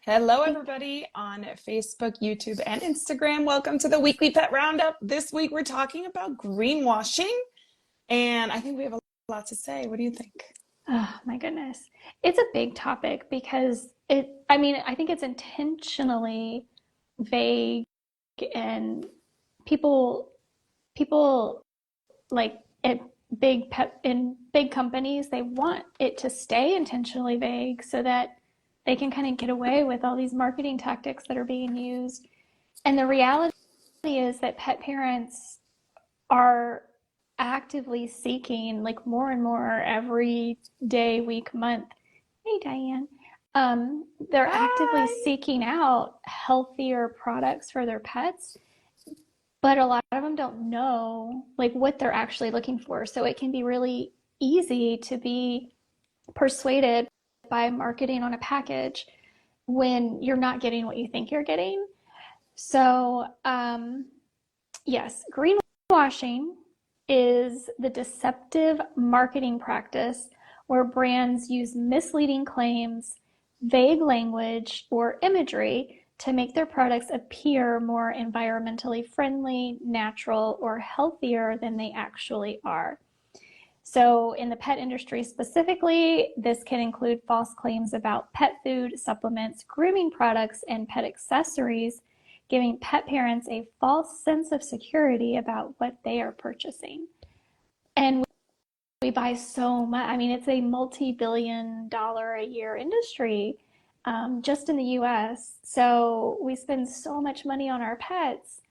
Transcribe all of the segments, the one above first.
Hello, everybody on Facebook, YouTube, and Instagram. Welcome to the Weekly Pet Roundup. This week, we're talking about greenwashing, and I think we have a lot to say. What do you think? Oh my goodness. It's a big topic because I think it's intentionally vague and people people like at big companies, they want it to stay intentionally vague so that they can kind of get away with all these marketing tactics that are being used. And the reality is that pet parents are actively seeking, like, more and more every day, week, month. Hey, Diane. They're actively Hi. seeking out healthier products for their pets, but a lot of them don't know like what they're actually looking for. So it can be really easy to be persuaded by marketing on a package when you're not getting what you think you're getting. So, yes, greenwashing is the deceptive marketing practice where brands use misleading claims, vague language, or imagery to make their products appear more environmentally friendly, natural, or healthier than they actually are. So, in the pet industry specifically, this can include false claims about pet food, supplements, grooming products, and pet accessories, giving pet parents a false sense of security about what they are purchasing. And we buy so much. I mean, it's a multi-billion-dollar a year industry, just in the US. So we spend so much money on our pets.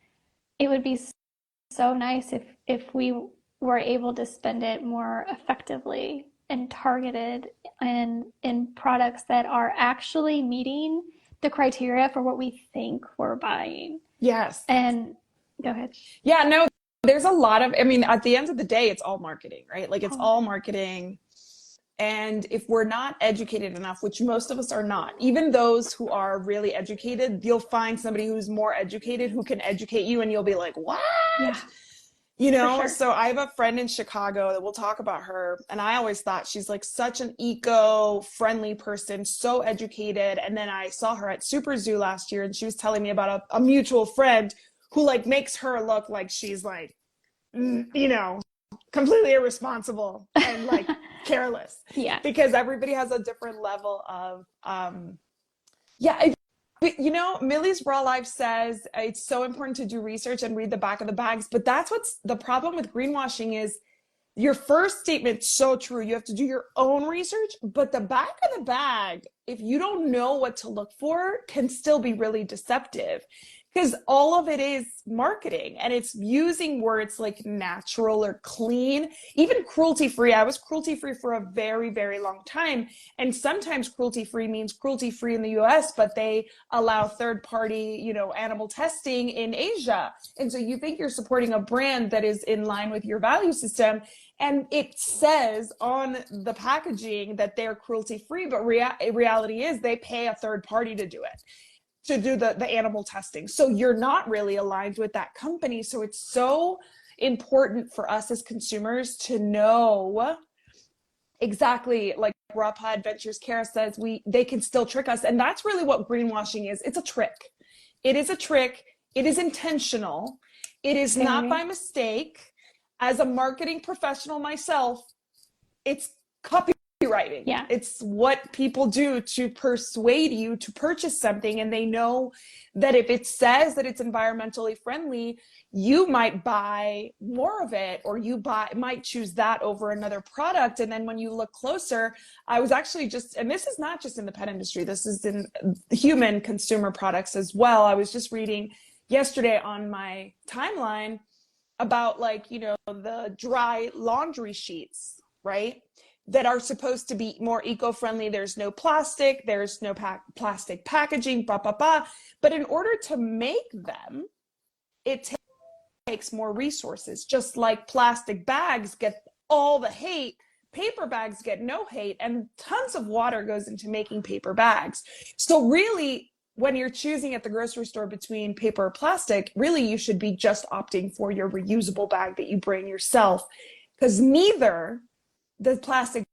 It would be so nice if we were able to spend it more effectively and targeted and in products that are actually meeting the criteria for what we think we're buying. Yes. And go ahead. Yeah, no, there's a lot of, I mean, at the end of the day, it's all marketing, right? Like it's Oh, all marketing. And if we're not educated enough, which most of us are not, even those who are really educated, you'll find somebody who's more educated who can educate you and you'll be like, what? yeah, You for know, sure. so I have a friend in Chicago that we'll talk about her, and I always thought she's like such an eco-friendly person, so educated. And then I saw her at Super Zoo last year, and she was telling me about a mutual friend who like makes her look like she's like, you know, completely irresponsible and like careless, Yeah. because everybody has a different level of yeah. You know, Millie's Raw Life says it's so important to do research and read the back of the bags, but that's what's the problem with greenwashing is your first statement's so true. You have to do your own research, but the back of the bag, if you don't know what to look for, can still be really deceptive because all of it is marketing and it's using words like natural or clean, even cruelty free. I was cruelty free for a very, very long time. And sometimes cruelty free means cruelty free in the US, but they allow third party, animal testing in Asia. And so you think you're supporting a brand that is in line with your value system. And it says on the packaging that they're cruelty free, but reality is they pay a third party to do it, to do the animal testing. So you're not really aligned with that company. So it's so important for us as consumers to know exactly, like Raw Adventures Kara says, they can still trick us. And that's really what greenwashing is. It's a trick. It is a trick. It is intentional. It is not by Very. mistake. As a marketing professional myself, it's copywriting. Yeah. It's what people do to persuade you to purchase something. And they know that if it says that it's environmentally friendly, you might buy more of it, or might choose that over another product. And then when you look closer, I was actually and this is not just in the pet industry, this is in human consumer products as well. I was just reading yesterday on my timeline about the dry laundry sheets, right? That are supposed to be more eco-friendly. There's no plastic, there's no plastic packaging, blah, blah, blah. But in order to make them, it takes more resources. Just like plastic bags get all the hate, paper bags get no hate, and tons of water goes into making paper bags. So really, when you're choosing at the grocery store between paper or plastic, really you should be just opting for your reusable bag that you bring yourself, because neither the plastic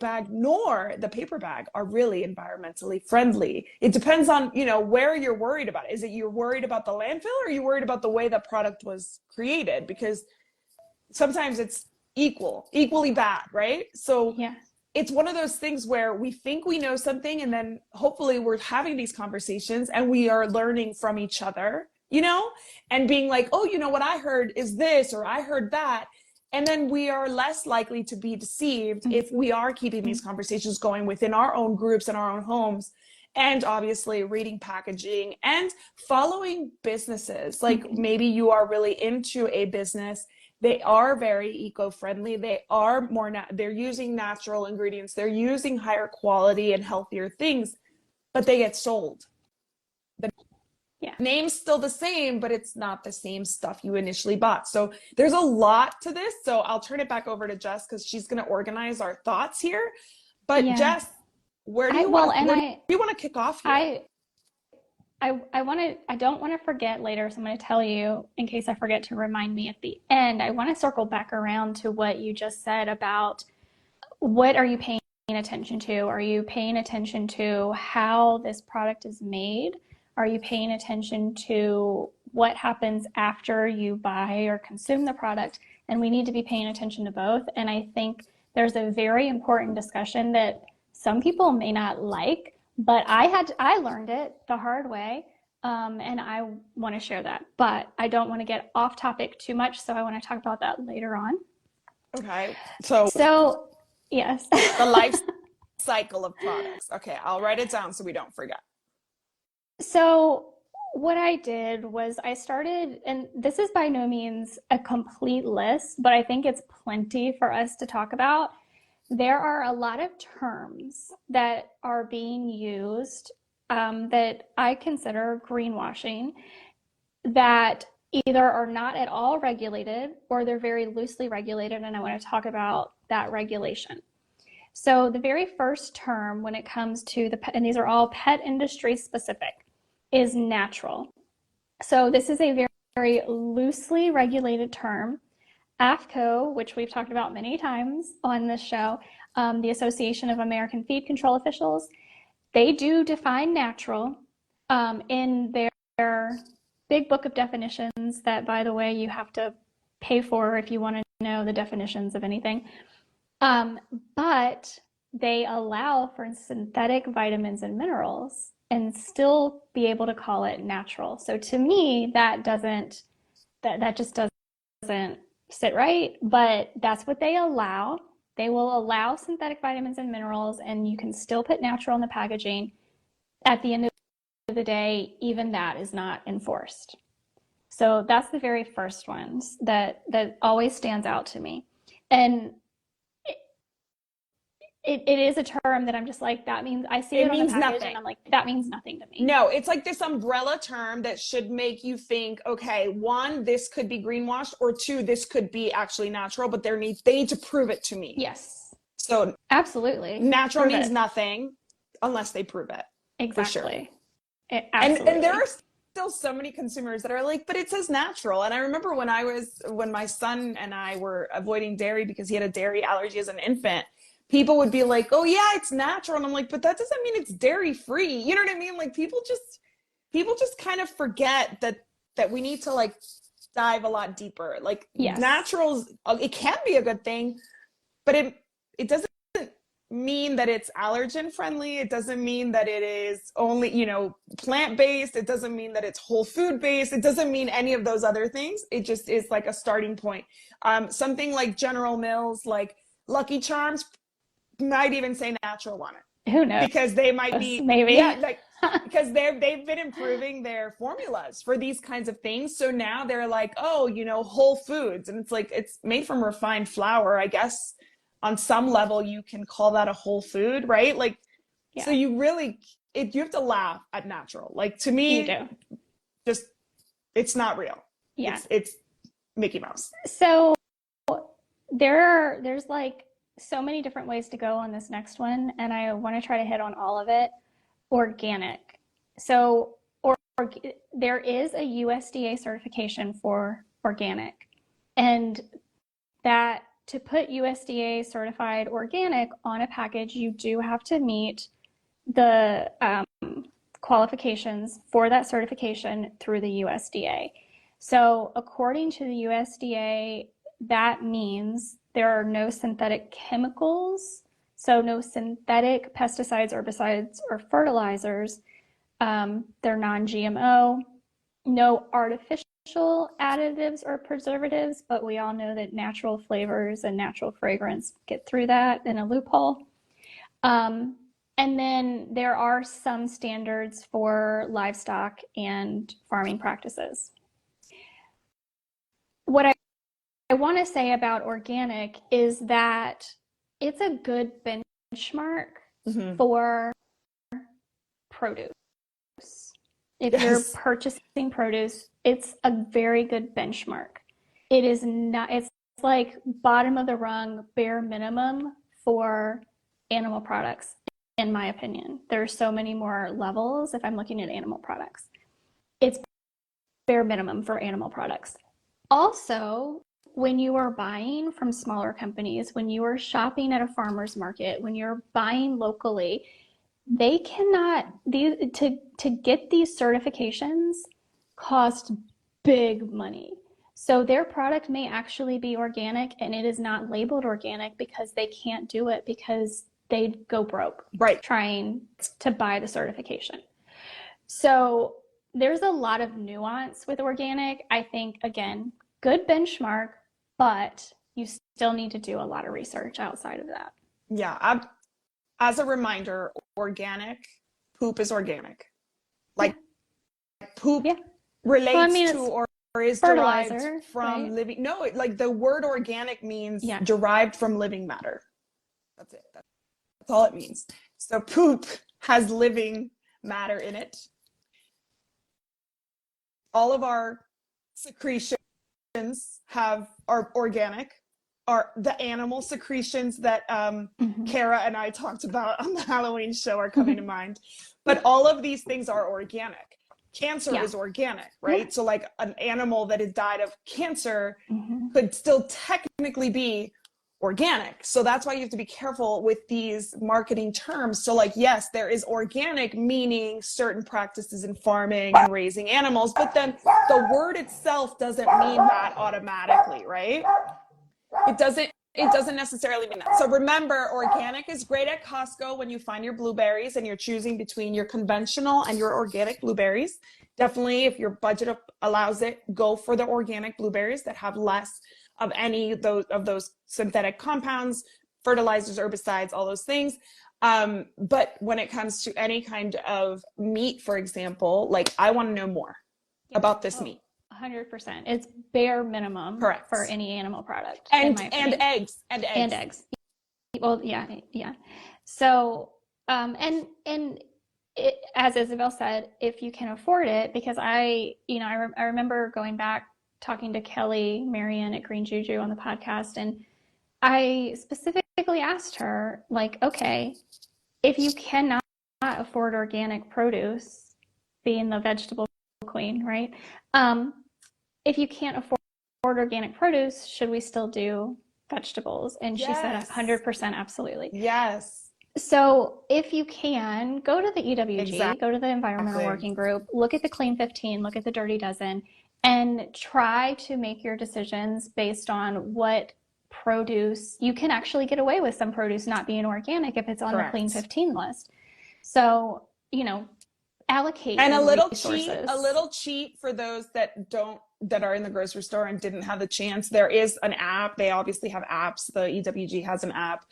bag nor the paper bag are really environmentally friendly. It depends on, where you're worried about. Is it you're worried about the landfill, or are you worried about the way the product was created? Because sometimes it's equally bad, right? So Yeah. it's one of those things where we think we know something, and then hopefully we're having these conversations and we are learning from each other, and being like, oh, what I heard is this, or I heard that. And then we are less likely to be deceived if we are keeping these conversations going within our own groups and our own homes. And obviously reading packaging and following businesses. Like maybe you are really into a business. They are very eco-friendly. They are they're using natural ingredients. They're using higher quality and healthier things, but they get sold. The name's still the same, but it's not the same stuff you initially bought. So there's a lot to this. So I'll turn it back over to Jess, because she's going to organize our thoughts here. But Jess, where do you want to kick off here? I don't want to forget later, so I'm going to tell you in case I forget to remind me at the end. I want to circle back around to what you just said about what are you paying attention to? Are you paying attention to how this product is made? Are you paying attention to what happens after you buy or consume the product? And we need to be paying attention to both. And I think there's a very important discussion that some people may not like, but I learned it the hard way, and I want to share that. But I don't want to get off topic too much, so I want to talk about that later on. Okay. So yes. The life cycle of products. Okay, I'll write it down so we don't forget. So what I did was I started, and this is by no means a complete list, but I think it's plenty for us to talk about. There are a lot of terms that are being used that I consider greenwashing, that either are not at all regulated or they're very loosely regulated, and I want to talk about that regulation. So the very first term when it comes to the pet, and these are all pet industry specific, is natural. So this is a very, very loosely regulated term. AFCO, which we've talked about many times on this show, the Association of American Feed Control Officials, they do define natural in their big book of definitions that, by the way, you have to pay for if you want to know the definitions of anything. But they allow for synthetic vitamins and minerals and still be able to call it natural. So to me, that just doesn't sit right, but that's what they allow. They will allow synthetic vitamins and minerals, and you can still put natural in the packaging. At the end of the day, even that is not enforced. So that's the very first ones that always stands out to me. And it is a term that I'm just like, that means, I see it on the package nothing. And I'm like, that means nothing to me. No, it's like this umbrella term that should make you think, okay, one, this could be greenwashed, or two, this could be actually natural, but they need to prove it to me. Yes. So absolutely. Natural means nothing unless they prove it. Exactly. For sure. And there are still so many consumers that are like, but it says natural. And I remember when my son and I were avoiding dairy because he had a dairy allergy as an infant, people would be like, oh yeah, it's natural. And I'm like, but that doesn't mean it's dairy free. You know what I mean? Like people just kind of forget that we need to like dive a lot deeper. Like naturals, it can be a good thing, but it doesn't mean that it's allergen friendly. It doesn't mean that it is only, plant-based. It doesn't mean that it's whole food based. It doesn't mean any of those other things. It just is like a starting point. Something like General Mills, like Lucky Charms, might even say natural on it. Who knows? Because they might be maybe because they've been improving their formulas for these kinds of things. So now they're like, oh, whole foods, and it's like it's made from refined flour. I guess on some level you can call that a whole food, right? Like, so you have to laugh at natural. Like to me, you do. Just it's not real. Yeah, it's Mickey Mouse. So there's like so many different ways to go on this next one, and I want to try to hit on all of it. Organic. So there is a USDA certification for organic, and that to put USDA certified organic on a package, you do have to meet the qualifications for that certification through the USDA. So according to the USDA, that means there are no synthetic chemicals, so no synthetic pesticides, herbicides, or fertilizers. They're non-GMO, no artificial additives or preservatives, but we all know that natural flavors and natural fragrance get through that in a loophole. And then there are some standards for livestock and farming practices. What I want to say about organic is that it's a good benchmark for produce. If you're purchasing produce, it's a very good benchmark. It is not, it's like bottom of the rung, bare minimum for animal products, in my opinion. There's so many more levels if I'm looking at animal products. It's bare minimum for animal products. Also, when you are buying from smaller companies, when you are shopping at a farmer's market, when you're buying locally, they cannot, to get these certifications cost big money. So their product may actually be organic and it is not labeled organic because they can't do it because they'd go broke trying to buy the certification. So there's a lot of nuance with organic. I think, again, good benchmark, but you still need to do a lot of research outside of that. Yeah. As a reminder, organic poop is organic. Like poop relates to or is derived from living. No, like the word organic means derived from living matter. That's it. That's all it means. So poop has living matter in it. All of our secretions are organic. Are the animal secretions that Kara and I talked about on the Halloween show are coming to mind. But all of these things are organic. Cancer is organic, right? So like an animal that has died of cancer could still technically be organic. So that's why you have to be careful with these marketing terms. So like, yes, there is organic, meaning certain practices in farming and raising animals, but then the word itself doesn't mean that automatically, right? It doesn't necessarily mean that. So remember, organic is great at Costco when you find your blueberries and you're choosing between your conventional and your organic blueberries. Definitely, if your budget allows it, go for the organic blueberries that have less of any of those synthetic compounds, fertilizers, herbicides, all those things. But when it comes to any kind of meat, for example, like I want to know more about this meat. 100%. It's bare minimum for any animal product. And eggs. Well, yeah. So, and it, as Isabel said, if you can afford it, because I remember going back talking to Kelly Marion at Green Juju on the podcast, and I specifically asked her, like, okay, if you cannot afford organic produce, being the vegetable queen, right? If you can't afford organic produce, should we still do vegetables? And she said 100% absolutely. Yes. So if you can, go to the EWG, go to the Environmental Working Group, look at the Clean 15, look at the Dirty Dozen, and try to make your decisions based on what produce. You can actually get away with some produce not being organic if it's on the Clean 15 list. So, allocate and a little cheat for those that are in the grocery store and didn't have the chance. There is an app. They obviously have apps. The EWG has an app.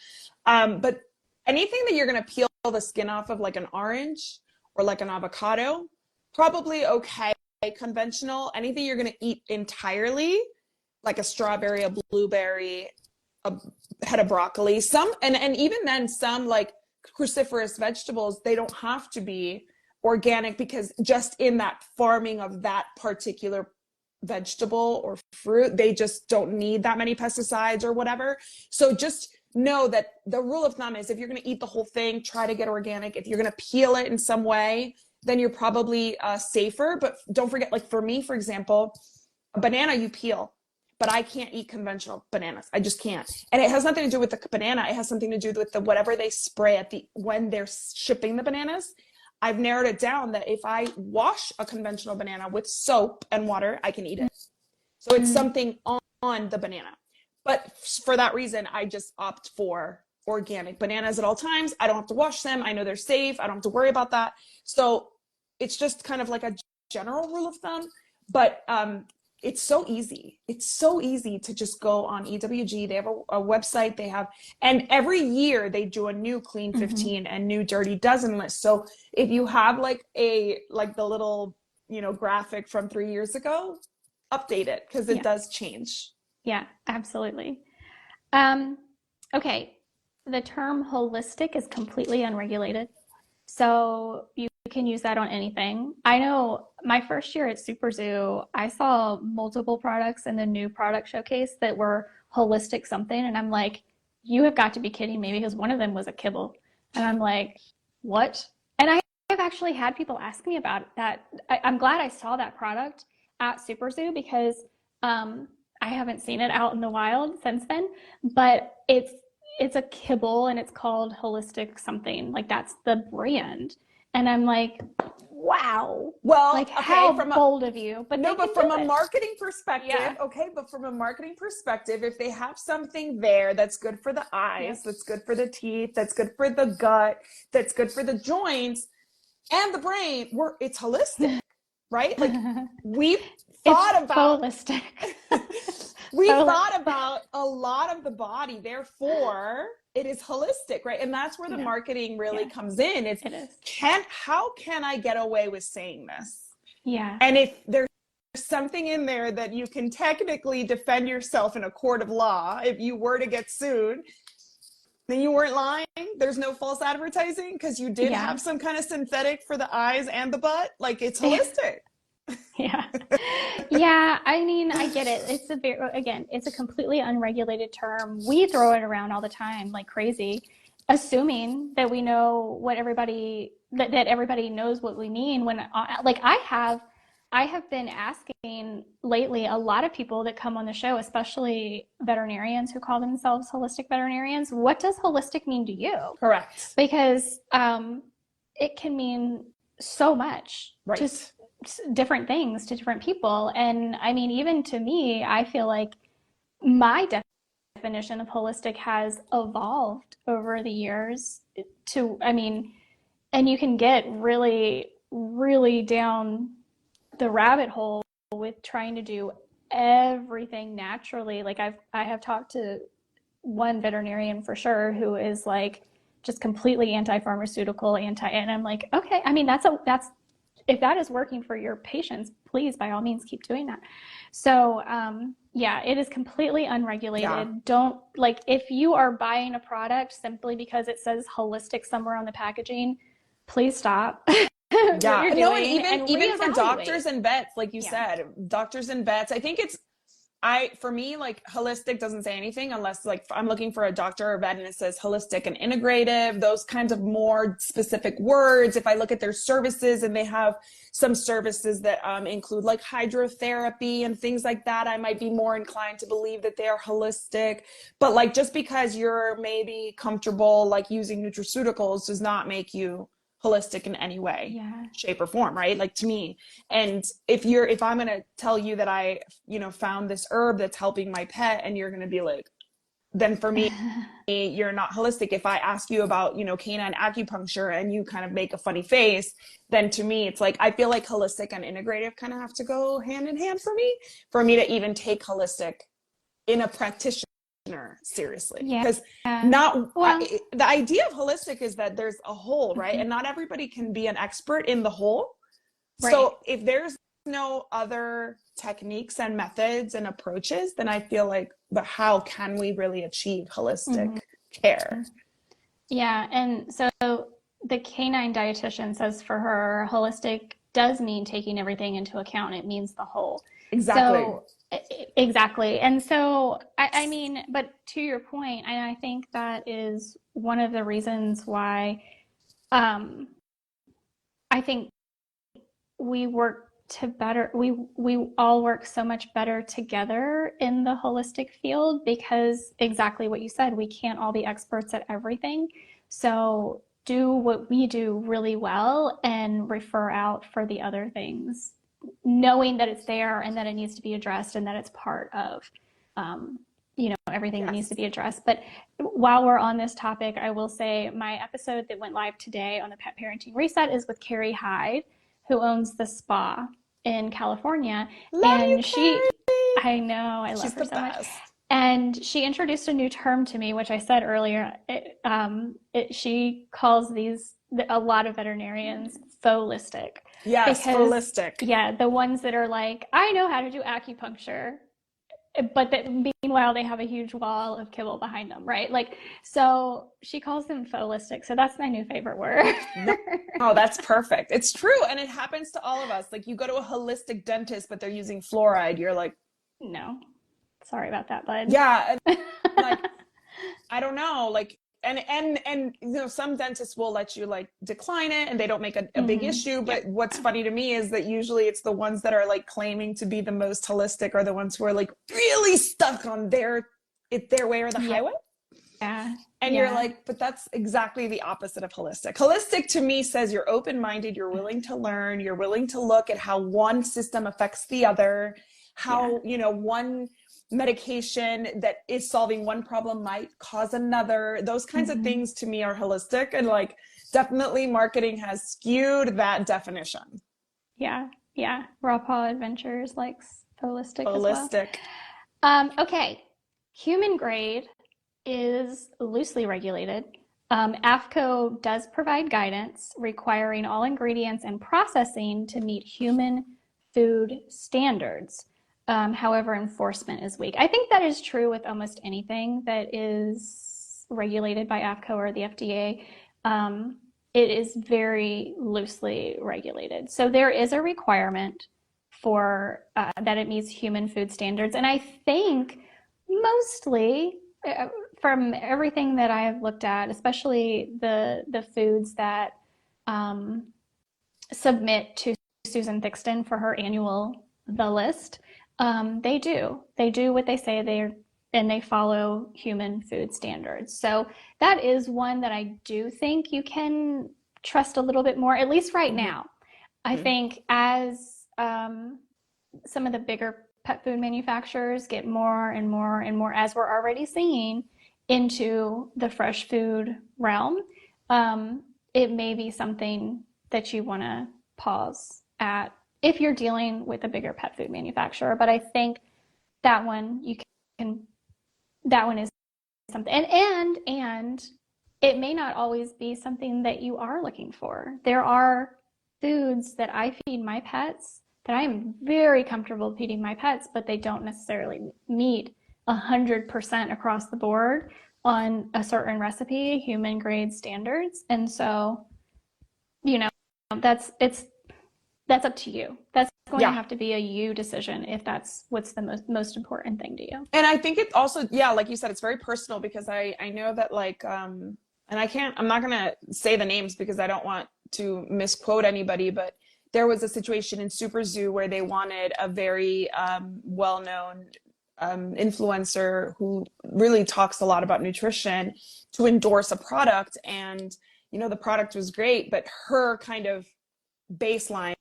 But anything that you're going to peel the skin off of, like an orange or like an avocado, probably okay. Conventional. Anything you're going to eat entirely, like a strawberry, a blueberry, a head of broccoli, and even then some like cruciferous vegetables, they don't have to be organic because just in that farming of that particular vegetable or fruit, they just don't need that many pesticides or whatever. So just know that the rule of thumb is if you're going to eat the whole thing, try to get organic. If you're going to peel it in some way, then you're probably safer. But don't forget, like for me, for example, a banana you peel, but I can't eat conventional bananas. I just can't. And it has nothing to do with the banana. It has something to do with the whatever they spray at the when they're shipping the bananas. I've narrowed it down that if I wash a conventional banana with soap and water, I can eat it. So it's something on the banana. But for that reason, I just opt for organic bananas at all times. I don't have to wash them. I know they're safe. I don't have to worry about that. So it's just kind of like a general rule of thumb. But it's so easy. It's so easy to just go on EWG. They have a website. They have, and every year they do a new Clean 15 and new Dirty Dozen list. So if you have like the little, graphic from 3 years ago, update it because it does change. Yeah, absolutely. Okay. The term holistic is completely unregulated. So you can use that on anything. I know my first year at Super Zoo, I saw multiple products in the new product showcase that were holistic something. And I'm like, you have got to be kidding me, because one of them was a kibble. And I'm like, what? And I have actually had people ask me about that. I'm glad I saw that product at Super Zoo, because I haven't seen it out in the wild since then, but it's a kibble and it's called holistic something. Like, that's the brand. And I'm like, wow. Well, like, okay, how bold of you. But no, but from a marketing perspective, Yeah. okay, but from a marketing perspective, if they have something there that's good for the eyes, that's good for the teeth, that's good for the gut, that's good for the joints and the brain, it's holistic, right? Like, we've thought about holistic. thought about a lot of the body, therefore it is holistic, right? And that's where the marketing really comes in. It is. How can I get away with saying this? Yeah. And if there's something in there that you can technically defend yourself in a court of law, if you were to get sued, then you weren't lying. There's no false advertising because you did have some kind of synthetic for the eyes and the butt. Like, it's holistic. Yeah. Yeah. I mean, I get it. It's a completely unregulated term. We throw it around all the time like crazy, assuming that we know what that everybody knows what we mean when, like, I have been asking lately a lot of people that come on the show, especially veterinarians who call themselves holistic veterinarians, what does holistic mean to you? Correct. Because it can mean so much. Right. Just different things to different people. And I mean, even to me, I feel like my definition of holistic has evolved over the years and you can get really, really down the rabbit hole with trying to do everything naturally. Like, I have talked to one veterinarian for sure who is like just completely anti-pharmaceutical, and I'm like, okay, I mean, that's if that is working for your patients, please, by all means, keep doing that. So, it is completely unregulated. Yeah. Don't, like, if you are buying a product simply because it says holistic somewhere on the packaging, please stop. Yeah. No, and even for doctors and vets, like you said, doctors and vets, I think for me, like, holistic doesn't say anything unless, like, I'm looking for a doctor or vet and it says holistic and integrative, those kinds of more specific words. If I look at their services and they have some services that include like hydrotherapy and things like that, I might be more inclined to believe that they are holistic. But, like, just because you're maybe comfortable like using nutraceuticals does not make you holistic in any way, shape, or form, right? Like, to me. And if I'm going to tell you that I, found this herb that's helping my pet, and you're going to be like, then for me, you're not holistic. If I ask you about, canine acupuncture and you kind of make a funny face, then to me, it's like, I feel like holistic and integrative kind of have to go hand in hand for me to even take holistic in a practitioner seriously. Because the idea of holistic is that there's a whole, right? And not everybody can be an expert in the whole. Right. So if there's no other techniques and methods and approaches, then I feel like, but how can we really achieve holistic care? Yeah. And so the canine dietitian says for her, holistic does mean taking everything into account. It means the whole. Exactly. And so, I mean, but to your point, and I think that is one of the reasons why I think we work to better we all work so much better together in the holistic field, because exactly what you said, we can't all be experts at everything. So do what we do really well and refer out for the other things, knowing that it's there and that it needs to be addressed and that it's part of everything that needs to Yes. be addressed. But while we're on this topic, I will say my episode that went live today on the Pet Parenting Reset is with Carrie Hyde, who owns the spa in California. Love you, And Carrie. I know, I love She's her the so much. best. And she introduced a new term to me, which I said earlier. She calls these, a lot of veterinarians, holistic. Yes, Because, holistic. yeah, the ones that are like, I know how to do acupuncture, but that meanwhile they have a huge wall of kibble behind them, right? Like, so she calls them holistic. So that's my new favorite word. No, no, that's perfect. It's true. And it happens to all of us. Like you go to a holistic dentist, but they're using fluoride. You're like, No, sorry about that, bud. yeah. And like, I don't know. Like, and some dentists will let you like decline it and they don't make a big Mm-hmm. issue. Yeah. But what's funny to me is that usually it's the ones that are like claiming to be the most holistic are the ones who are like really stuck on their way or the Yeah. highway. Yeah. And you're Yeah. like, but that's exactly the opposite of holistic. Holistic to me says you're open-minded, you're willing to learn, you're willing to look at how one system affects the other, how, one medication that is solving one problem might cause another. Those kinds of Mm-hmm. things to me are holistic. And like, definitely marketing has skewed that definition. Yeah. Yeah. Raw Paw Adventures likes holistic as well. Holistic. Okay. Human grade is loosely regulated. AFCO does provide guidance requiring all ingredients and processing to meet human food standards. However, enforcement is weak. I think that is true with almost anything that is regulated by AFCO or the FDA. It is very loosely regulated. So there is a requirement for that it meets human food standards. And I think mostly from everything that I have looked at, especially the foods that submit to Susan Thixton for her annual The List, they do what they say and they follow human food standards. So that is one that I do think you can trust a little bit more, at least right now. I think as some of the bigger pet food manufacturers get more and more and more, as we're already seeing, into the fresh food realm, it may be something that you want to pause at if you're dealing with a bigger pet food manufacturer. But I think that one that one is something, and it may not always be something that you are looking for. There are foods that I feed my pets that I am very comfortable feeding my pets, but they don't necessarily meet 100% across the board on a certain recipe, human grade standards. And so, that's up to you. That's going to have to be a you decision if that's what's the most important thing to you. And I think it also, like you said, it's very personal because I know that like, and I'm not going to say the names because I don't want to misquote anybody, but there was a situation in Super Zoo where they wanted a very well-known influencer who really talks a lot about nutrition to endorse a product. And, the product was great, but her kind of baseline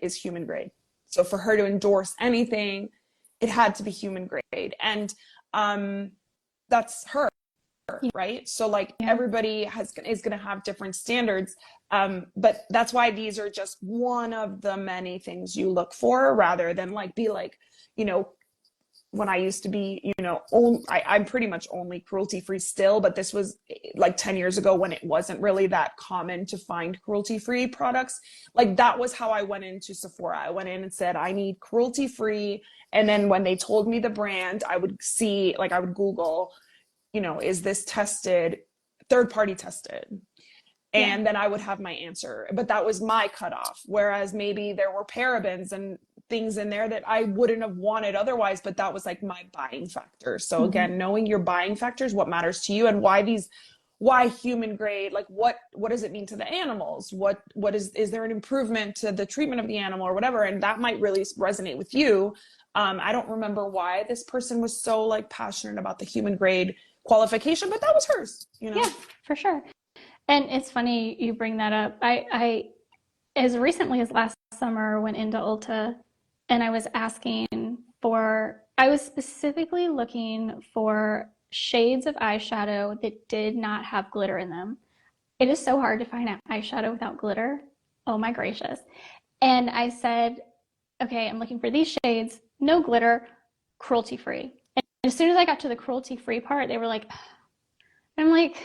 is human grade. So for her to endorse anything, it had to be human grade. And that's her, right? So like everybody is going to have different standards. But that's why these are just one of the many things you look for, rather than like be like, when I used to be, I'm pretty much only cruelty-free still, but this was like 10 years ago when it wasn't really that common to find cruelty-free products. Like that was how I went into Sephora. I went in and said, I need cruelty-free. And then when they told me the brand, I would see, like I would Google, is this tested, third-party tested? And then I would have my answer. But that was my cutoff. Whereas maybe there were parabens and things in there that I wouldn't have wanted otherwise, but that was like my buying factor. So again, knowing your buying factors, what matters to you, and why why human grade? Like what does it mean to the animals? What is there an improvement to the treatment of the animal or whatever? And that might really resonate with you. I don't remember why this person was so like passionate about the human grade qualification, but that was hers, you know? Yeah, for sure. And it's funny you bring that up. I as recently as last summer went into Ulta and I was I was specifically looking for shades of eyeshadow that did not have glitter in them. It is so hard to find out eyeshadow without glitter. Oh my gracious. And I said, okay, I'm looking for these shades, no glitter, cruelty free. And as soon as I got to the cruelty free part, they were like, I'm like,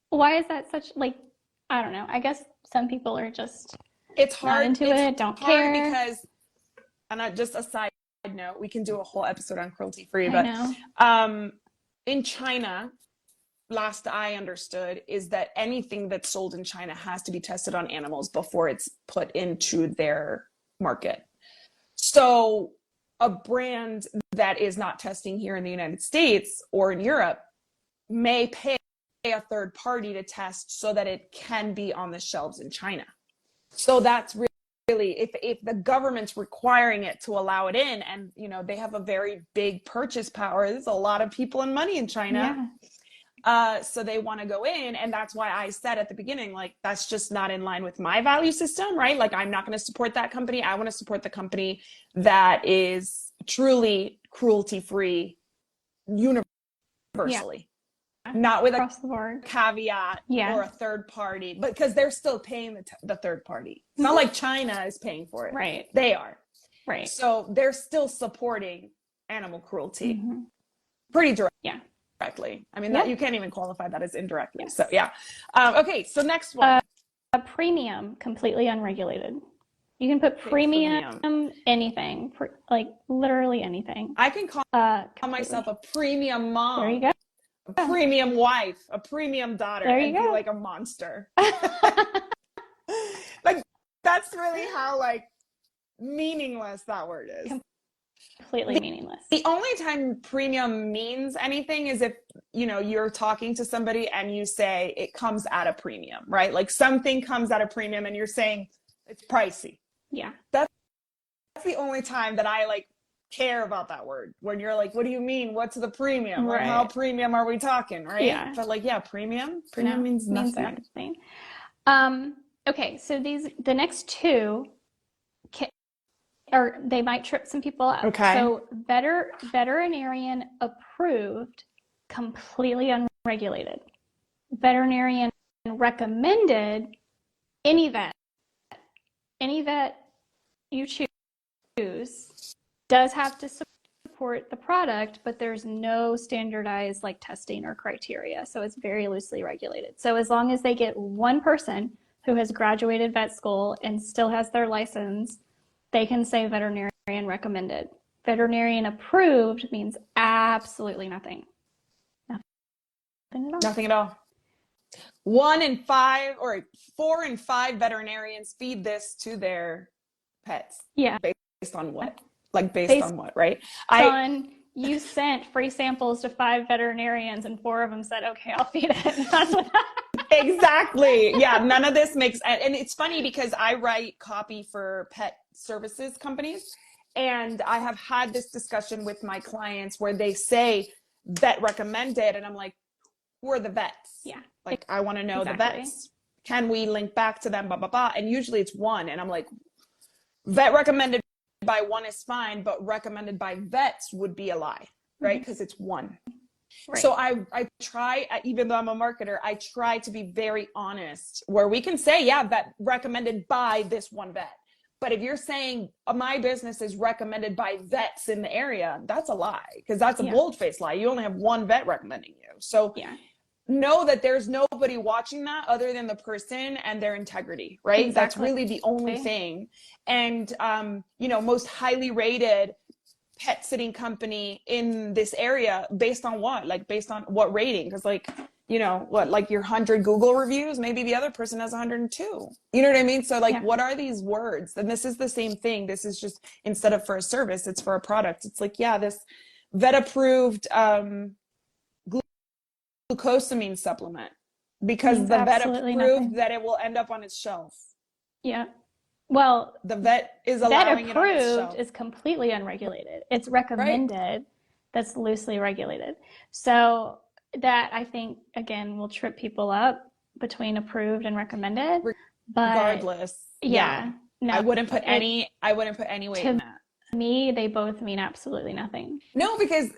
why is that such like, I don't know. I guess some people are just It's not hard. into it, don't Hard care. because, just a side note, we can do a whole episode on cruelty free, I but know. in China, last I understood, is that anything that's sold in China has to be tested on animals before it's put into their market. So a brand that is not testing here in the United States or in Europe may pay a third party to test so that it can be on the shelves in China. So that's really, if the government's requiring it to allow it in, and you know they have a very big purchase power, there's a lot of people and money in China. Yeah. So they want to go in, and that's why I said at the beginning, like, that's just not in line with my value system, right? Like, I'm not going to support that company. I want to support the company that is truly cruelty-free universally, not with Across the board. caveat or a third party, but because they're still paying the third party. It's not like China is paying for it. Right. They are. Right. So they're still supporting animal cruelty pretty directly. I mean, that you can't even qualify that as indirectly. Yes. So yeah. Okay. So next one. A premium, completely unregulated. You can put premium anything, like literally anything. I can call myself a premium mom. There you go. A premium wife, a premium daughter, and be like a monster. Like, that's really how like meaningless that word is. Completely meaningless. The only time premium means anything is if, you know, you're talking to somebody and you say it comes at a premium, right? Like something comes at a premium and you're saying it's pricey. Yeah. That's the only time that I like care about that word, when you're like, what do you mean, what's the premium? Like, how premium are we talking, right? Yeah. But like, yeah, premium means nothing. Okay, so the next two they might trip some people up. Okay. So veterinarian approved, completely unregulated. Veterinarian recommended, any vet you choose does have to support the product, but there's no standardized like testing or criteria. So it's very loosely regulated. So as long as they get one person who has graduated vet school and still has their license, they can say veterinarian recommended. Veterinarian approved means absolutely nothing. Nothing at all. Nothing at all. 1 in 5 or 4 in 5 veterinarians feed this to their pets. Yeah. Based on what? Like based on what, right? You sent free samples to 5 veterinarians and 4 of them said, okay, I'll feed it. That's what Exactly. Yeah. None of this makes, and it's funny because I write copy for pet services companies, and I have had this discussion with my clients where they say vet recommended, and I'm like, who are the vets? Yeah. Like, I want to know the vets. Can we link back to them? Blah, blah, blah. And usually it's one. And I'm like, vet recommended by one is fine, but recommended by vets would be a lie, right? Because it's one. Right. So I try, even though I'm a marketer, I try to be very honest where we can say, yeah, vet recommended by this one vet. But if you're saying my business is recommended by vets in the area, that's a lie, because that's a bold-faced lie. You only have one vet recommending you. So know that there's nobody watching that other than the person and their integrity, right? Exactly. That's really the only thing. And, you know, most highly rated pet sitting company in this area based on what? Like, based on what rating? Because, like, you know, what, like your 100 Google reviews, maybe the other person has 102. You know what I mean? So like, what are these words? And this is the same thing. This is just, instead of for a service, it's for a product. It's like, yeah, this vet approved, glucosamine supplement because Means the vet absolutely approved nothing. that it will end up on its shelf. Yeah. Well, The vet is vet allowing it on its approved shelf. is completely unregulated. It's Right. recommended, that's loosely regulated. So that I think again will trip people up between approved and recommended. But Regardless, yeah. yeah, no, I wouldn't put any weight in to that. me they both mean absolutely nothing. No, because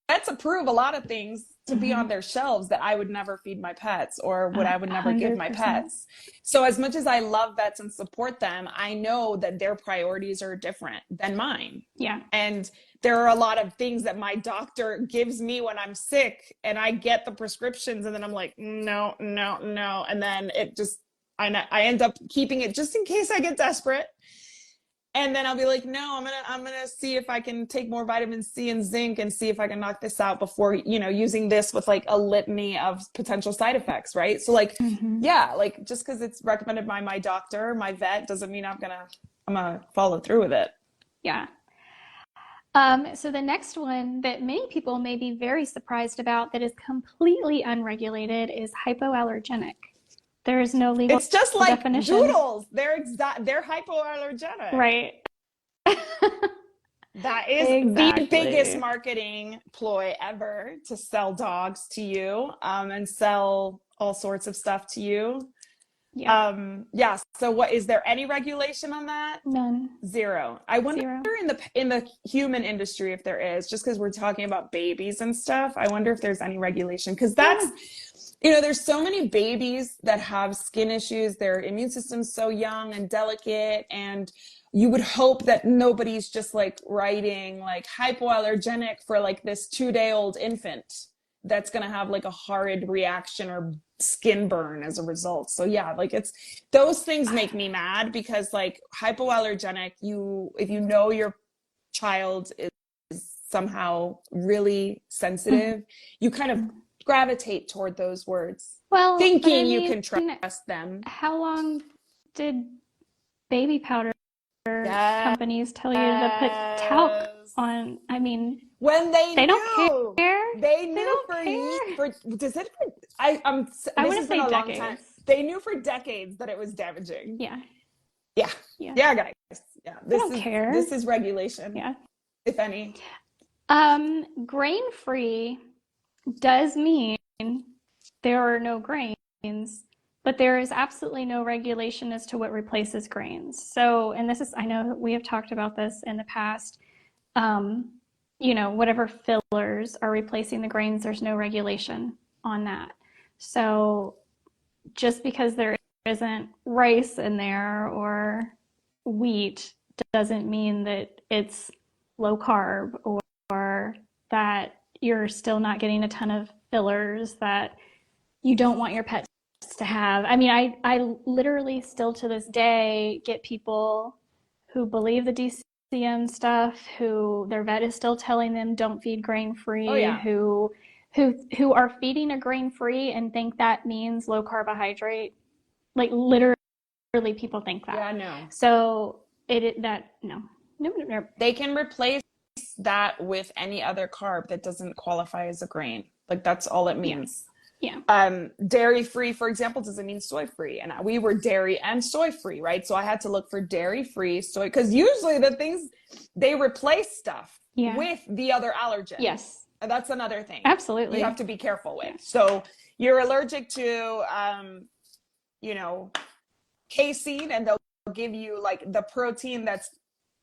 vets approve a lot of things to be on Mm-hmm. their shelves that I would never feed my pets or what I would never give my 100%. pets. So as much as I love vets and support them, I know that their priorities are different than mine. Yeah. And there are a lot of things that my doctor gives me when I'm sick and I get the prescriptions and then I'm like, no, no, no. And then I end up keeping it just in case I get desperate. And then I'll be like, no, I'm gonna see if I can take more vitamin C and zinc and see if I can knock this out before, using this with like a litany of potential side effects, right? So like, Mm-hmm. yeah, like just because it's recommended by my doctor, my vet, doesn't mean I'm gonna follow through with it. Yeah. So the next one that many people may be very surprised about that is completely unregulated is hypoallergenic. There is no legal It's just like definition. doodles. They're hypoallergenic. Right. That is the biggest Exactly. marketing ploy ever to sell dogs to you, and sell all sorts of stuff to you. Yeah. Yeah. So what is there any regulation on that? None. Zero. I wonder Zero. in the human industry if there is, just because we're talking about babies and stuff. I wonder if there's any regulation because Yeah. there's so many babies that have skin issues. Their immune system's so young and delicate, and you would hope that nobody's just like writing like hypoallergenic for like this 2-day-old infant that's going to have like a horrid reaction or skin burn as a result. So yeah, like those things make me mad because like hypoallergenic, if you know your child is somehow really sensitive, you kind of gravitate toward those words, Well, but I thinking you mean, can trust them. how long did baby powder Yes. companies tell you to put talc on? I mean, When they don't care. they They knew don't care. does it, I'm, I this want to has been say a long time. decades. They knew for decades that it was damaging. Yeah. Yeah. Yeah. Yeah, guys. Yeah. They don't care. This is regulation, Yeah. if any. Grain-free does mean there are no grains, but there is absolutely no regulation as to what replaces grains. So, and this is, I know we have talked about this in the past, whatever fillers are replacing the grains, there's no regulation on that. So just because there isn't rice in there or wheat doesn't mean that it's low carb or that you're still not getting a ton of fillers that you don't want your pets to have. I mean, I literally still to this day get people who believe the DCM stuff, who their vet is still telling them don't feed grain free, Oh yeah. who are feeding a grain free and think that means low carbohydrate. Like literally people think that. Yeah, no. So no. They can replace that with any other carb that doesn't qualify as a grain. Like that's all it means. Yeah. Dairy free, for example, doesn't mean soy free. And we were dairy and soy free, right? So I had to look for dairy free soy, because usually the things they replace stuff with the other allergen. Yes. And that's another thing. Absolutely. You have to be careful with. Yes. So you're allergic to, casein, and they'll give you like the protein that's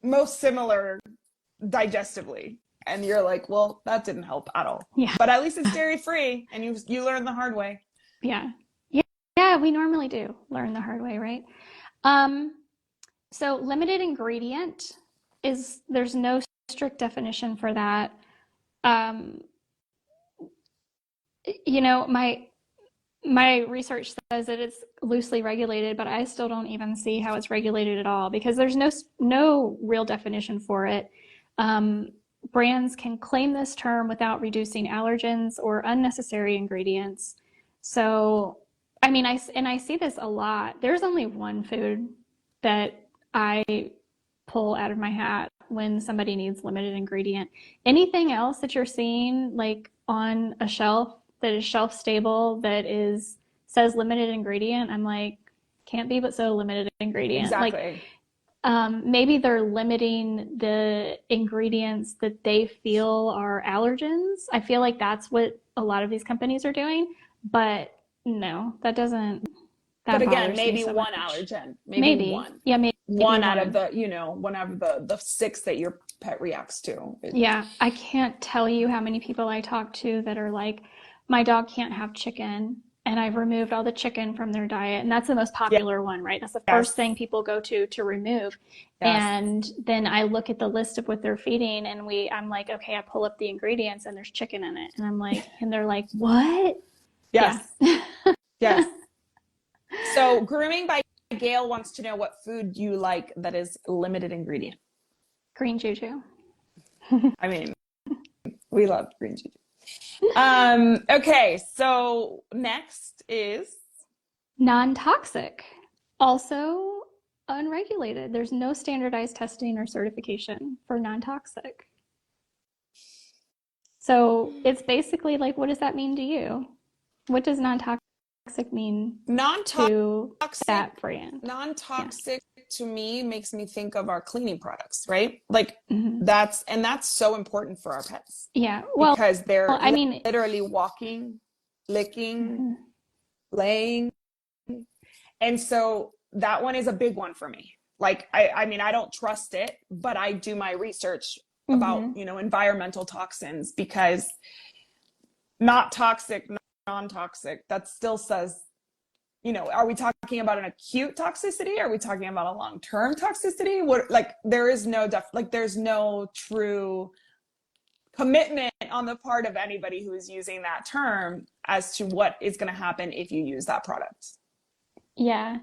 most similar digestively. And you're like, well, that didn't help at all. Yeah. But at least it's dairy free, and you learn the hard way. Yeah. Yeah, we normally do learn the hard way, right? So limited ingredient there's no strict definition for that. My research says that it's loosely regulated, but I still don't even see how it's regulated at all because there's no real definition for it. Brands can claim this term without reducing allergens or unnecessary ingredients. So, I mean, I see this a lot. There's only one food that I pull out of my hat when somebody needs limited ingredient. Anything else that you're seeing like on a shelf that is shelf stable, that is says limited ingredient, I'm like, can't be but so limited ingredient. Like, Exactly. maybe they're limiting the ingredients that they feel are allergens. I feel like that's what a lot of these companies are doing, but no, But that again, bothers me maybe so one much. allergen, maybe Maybe, one, yeah, maybe one out of one. the, one out of the six that your pet reacts to. Yeah, I can't tell you how many people I talk to that are like, my dog can't have chicken, and I've removed all the chicken from their diet. And that's the most popular one, right? That's the first Yes, thing people go to remove. yes, And then I look at the list of what they're feeding, and I'm like, okay, I pull up the ingredients and there's chicken in it. And I'm like, and they're like, what? yes, Yeah. yes. So grooming by Gail wants to know what food you like that is limited ingredient. Green juju. I mean, we love green juju. Okay, so next is Non-toxic. Also unregulated. There's no standardized testing or certification for non-toxic. So it's basically like, what does that mean to you? What does non-toxic mean non-toxic. to that brand? Yeah. Non-toxic to me makes me think of our cleaning products, right? Like Hmm. that's so important for our pets Yeah. Well, because they're I mean, literally walking, licking, mhm. laying. And so that one is a big one for me. Like I mean I don't trust it, but I do my research about, Hmm. environmental toxins because not toxic, non-toxic, that still says, are we talking about an acute toxicity? Are we talking about a long-term toxicity? What, like, there is no there's no true commitment on the part of anybody who is using that term as to what is going to happen if you use that product. Yeah.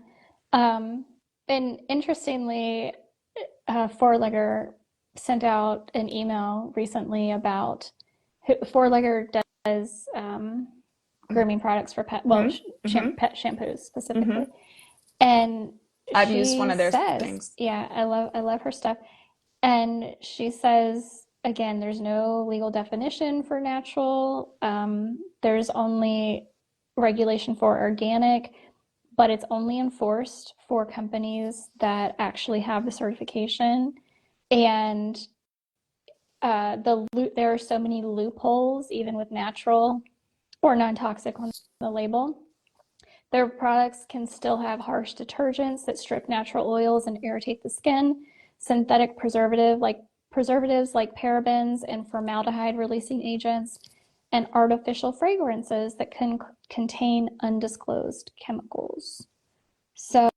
Um, and interestingly, Four-Legger sent out an email recently about Four-Legger does grooming products for pet, well, Mm-hmm. Mm-hmm. pet shampoos Mm-hmm. specifically. And I've used one she of their says, things. yeah, I love her stuff. And she says, again, there's no legal definition for natural. There's only regulation for organic, but it's only enforced for companies that actually have the certification. And there are so many loopholes, even with natural or non-toxic on the label. Their products can still have harsh detergents that strip natural oils and irritate the skin, synthetic preservatives like parabens and formaldehyde releasing agents, and artificial fragrances that can contain undisclosed chemicals. So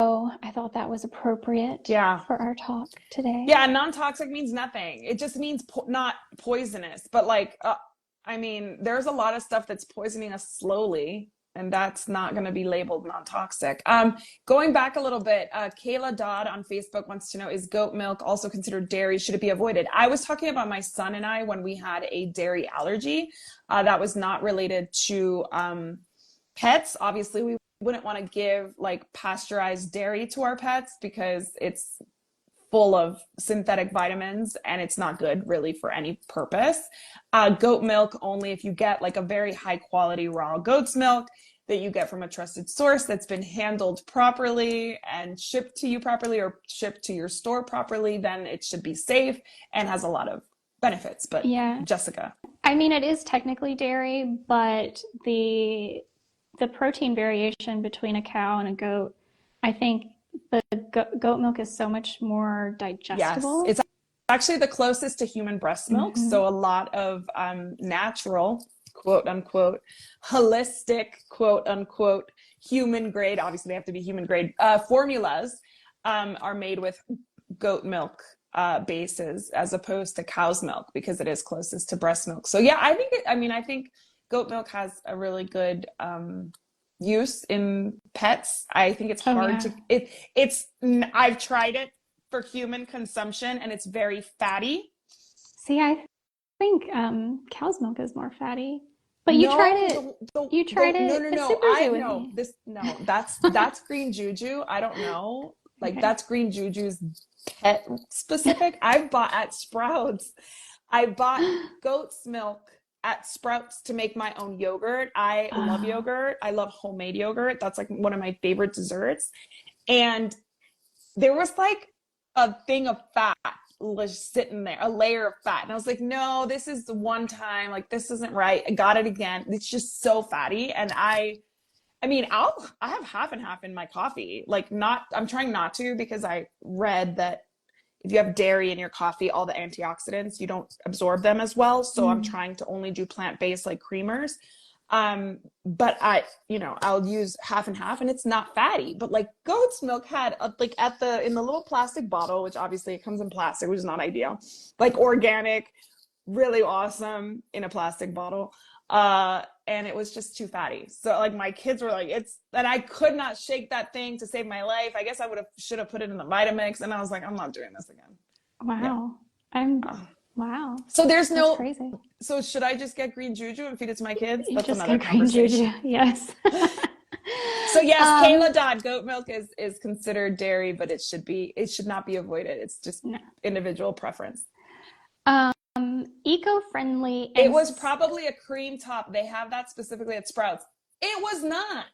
I thought that was appropriate Yeah. for our talk today. Yeah, non-toxic means nothing. It just means not poisonous. But like, I mean, there's a lot of stuff that's poisoning us slowly, and that's not going to be labeled non-toxic. Going back a little bit, Kayla Dodd on Facebook wants to know, is goat milk also considered dairy? Should it be avoided? I was talking about my son and I when we had a dairy allergy. That was not related to pets. Obviously, we wouldn't want to give like pasteurized dairy to our pets because it's full of synthetic vitamins and it's not good really for any purpose. Goat milk only if you get like a very high quality raw goat's milk that you get from a trusted source that's been handled properly and shipped to you properly or shipped to your store properly, then it should be safe and has a lot of benefits. But Yeah. Jessica. I mean, it is technically dairy, but the protein variation between a cow and a goat, I think the goat milk is so much more Yes, digestible. it's actually the closest to human breast milk. Hmm. So a lot of natural, quote unquote, holistic, quote unquote, human grade, obviously they have to be human grade, formulas are made with goat milk bases as opposed to cow's milk because it is closest to breast milk. So yeah, I think goat milk has a really good use in pets. I think it's Oh hard yeah. to it's I've tried it for human consumption and it's very fatty. See, I think cow's milk is more fatty. But No, you tried no, it no, at no. Super Zoo with me. That's green juju. I don't know. Like Okay. that's green juju's pet specific. I've bought at Sprouts. I bought goat's milk at Sprouts to make my own yogurt. I love yogurt. I love homemade yogurt. That's like one of my favorite desserts. And there was like a thing of fat was sitting there, a layer of fat. And I was like, no, this is the one time, like this isn't right. I got it again. It's just so fatty. And I mean, I have half and half in my coffee. Like I'm trying not to, because I read that if you have dairy in your coffee, all the antioxidants, you don't absorb them as well. So I'm trying to only do plant-based like creamers. But I'll use half and half, and it's not fatty. But like goat's milk had like in the little plastic bottle, which obviously it comes in plastic, which is not ideal, like organic, really awesome in a plastic bottle. And it was just too fatty. So like my kids were like, and I could not shake that thing to save my life. I guess I should have put it in the Vitamix, and I was like, I'm not doing this again. Wow. Yeah. Wow. So That's crazy. So should I just get green juju and feed it to my kids? You That's just another get green conversation. juju. Yes. So yes, Kayla Dodd, goat milk is considered dairy, but it should not be avoided. It's just individual preference. Eco-friendly. It was probably a cream top. They have that specifically at Sprouts. It was not.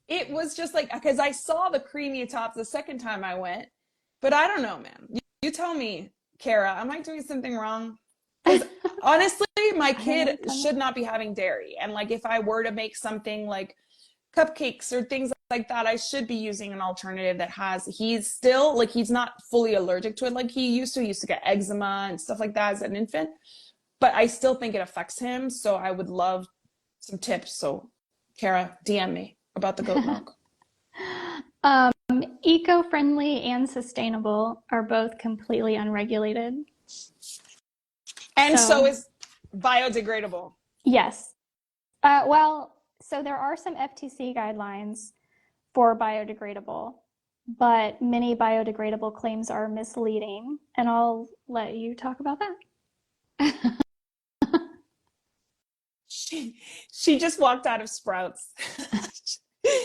It was just like, because I saw the creamy tops the second time I went, but I don't know, man. You tell me, Kara, am I doing something wrong? Because honestly, my kid should not be having dairy. And like, if I were to make something like cupcakes or things like that, I should be using an alternative that he's still like, he's not fully allergic to it like he used to get eczema and stuff like that as an infant, but I still think it affects him. So I would love some tips. So Kara, DM me about the goat milk. Eco-friendly and sustainable are both completely unregulated. And so is biodegradable. Yes. So there are some FTC guidelines for biodegradable, but many biodegradable claims are misleading, and I'll let you talk about that. She just walked out of Sprouts.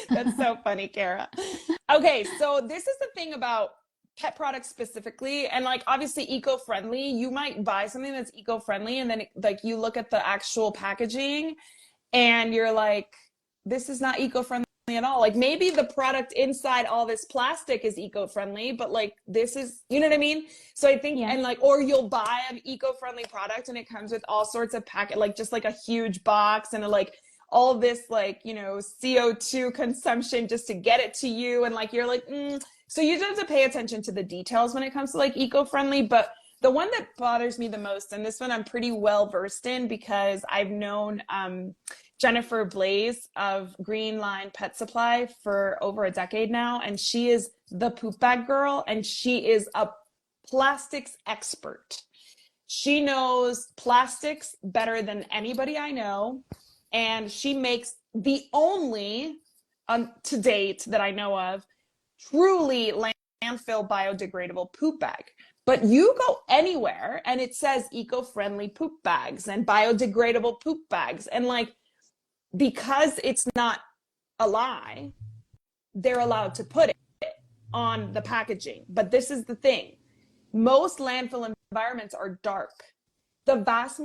That's so funny, Kara. Okay, so this is the thing about pet products specifically, and like obviously eco-friendly. You might buy something that's eco-friendly, and then like you look at the actual packaging and you're like, this is not eco-friendly at all. Like maybe the product inside all this plastic is eco-friendly, but like this is, you know what I mean? So I think, and like, or you'll buy an eco-friendly product and it comes with all sorts of like just like a huge box and like all this like, CO2 consumption just to get it to you. And like, you're like, So you just have to pay attention to the details when it comes to like eco-friendly. But the one that bothers me the most, and this one I'm pretty well versed in because I've known Jennifer Blaze of Green Line Pet Supply for over a decade now, and she is the poop bag girl, and she is a plastics expert. She knows plastics better than anybody I know, and she makes the only, to date that I know of, truly landfill biodegradable poop bag. But you go anywhere and it says eco-friendly poop bags and biodegradable poop bags. And like, because it's not a lie, they're allowed to put it on the packaging. But this is the thing. Most landfill environments are dark. The vast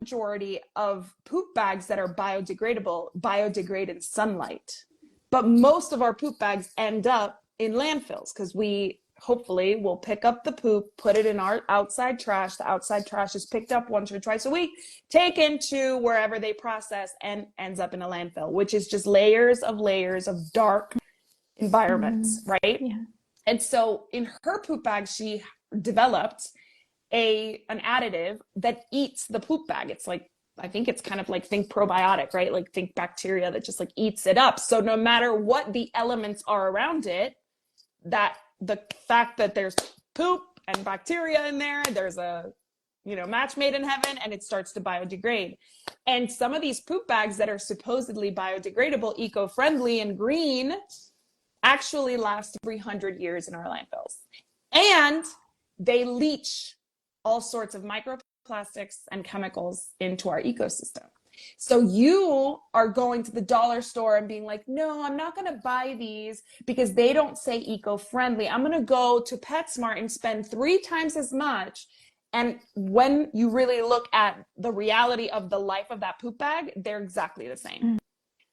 majority of poop bags that are biodegradable biodegrade in sunlight. But most of our poop bags end up in landfills because we hopefully we'll pick up the poop, put it in our outside trash. The outside trash is picked up once or twice a week, taken to wherever they process and ends up in a landfill, which is just layers of dark environments, right? Yeah. And so in her poop bag, she developed an additive that eats the poop bag. It's like, I think it's kind of like, think probiotic, right? Like think bacteria that just like eats it up. So no matter what the elements are around it, that the fact that there's poop and bacteria in there, there's a, match made in heaven, and it starts to biodegrade. And some of these poop bags that are supposedly biodegradable, eco-friendly, and green actually last 300 years in our landfills. And they leach all sorts of microplastics and chemicals into our ecosystem. So you are going to the dollar store and being like, no, I'm not going to buy these because they don't say eco-friendly. I'm going to go to PetSmart and spend 3 times as much And when you really look at the reality of the life of that poop bag, they're exactly the same. Mm.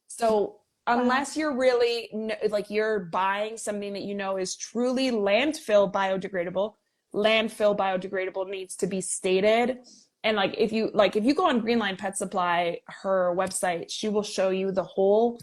So Wow. unless you're really like you're buying something that you know is truly landfill biodegradable needs to be stated. And like if you go on Greenline Pet Supply, her website, she will show you the whole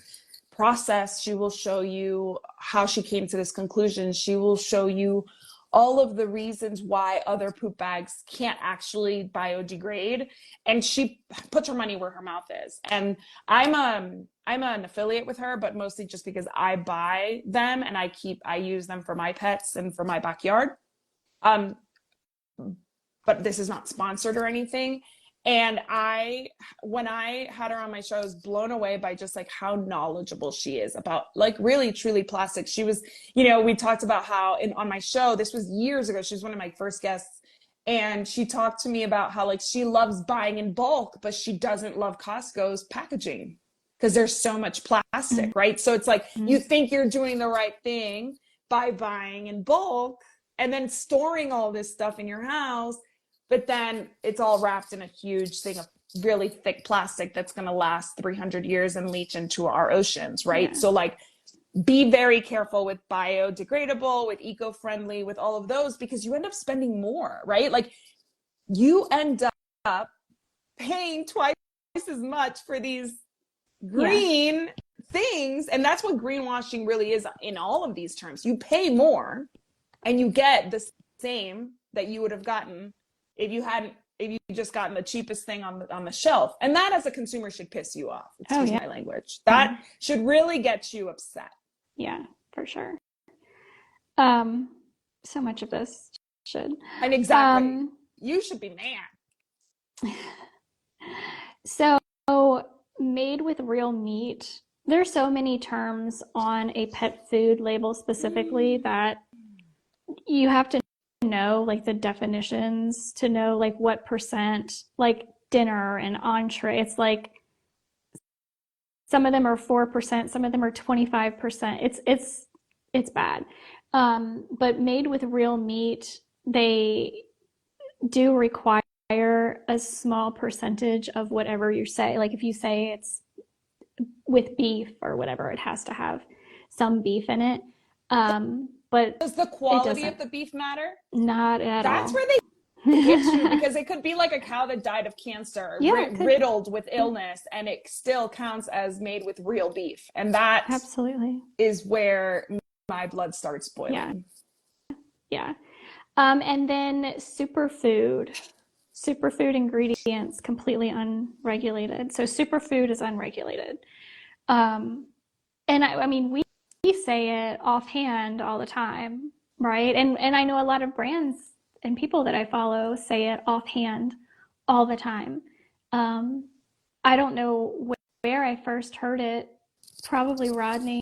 process. She will show you how she came to this conclusion. She will show you all of the reasons why other poop bags can't actually biodegrade, and she puts her money where her mouth is. And I'm an affiliate with her, but mostly just because I buy them and I use them for my pets and for my backyard. But this is not sponsored or anything. And when I had her on my show, I was blown away by just like how knowledgeable she is about like really truly plastics. She was, we talked about how on my show, this was years ago, she was one of my first guests, and she talked to me about how like she loves buying in bulk, but she doesn't love Costco's packaging because there's so much plastic, right? So it's like you think you're doing the right thing by buying in bulk and then storing all this stuff in your house, but then it's all wrapped in a huge thing of really thick plastic that's going to last 300 years and leach into our oceans, right? Yeah. So like be very careful with biodegradable, with eco-friendly, with all of those, because you end up spending more, right? Like you end up paying twice as much for these green things. And that's what greenwashing really is in all of these terms. You pay more and you get the same that you would have gotten if you just gotten the cheapest thing on the shelf. And that as a consumer should piss you off. Excuse my language. That should really get you upset. Yeah, for sure. So much of this should. And exactly. You should be mad. So made with real meat. There's so many terms on a pet food label specifically that you have to know like the definitions to know like what percent, like dinner and entree. It's like some of them are 4%, some of them are 25%. It's bad. But made with real meat, they do require a small percentage of whatever you say. Like if you say it's with beef or whatever, it has to have some beef in it. But does the quality of the beef matter? Not at all. That's where they get you, because it could be like a cow that died of cancer, riddled with illness, and it still counts as made with real beef. And that absolutely is where my blood starts boiling. Yeah. And then superfood ingredients, completely unregulated. So superfood is unregulated. And I mean, we say it offhand all the time, right? And I know a lot of brands and people that I follow say it offhand all the time. I don't know where I first heard it. Probably Rodney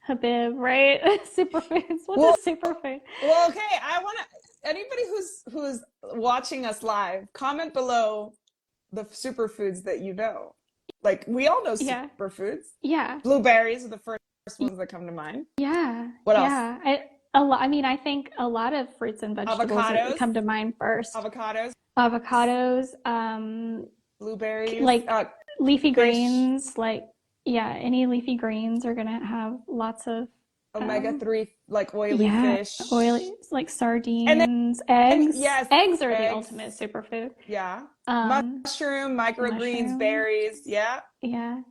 Habib, right? Superfoods. What's a superfood? Well, okay. I want to. Anybody who's watching us live, comment below the superfoods that you know. Like we all know superfoods. Yeah. Blueberries are the first ones that come to mind. Yeah. What else? Yeah. I mean, I think a lot of fruits and vegetables come to mind first. Avocados. Blueberries. Like leafy greens. Like any leafy greens are gonna have lots of omega-3, like oily fish. Oily, like sardines, eggs. Yes, eggs are the ultimate superfood. Yeah. Mushroom, microgreens, berries. Yeah. Yeah.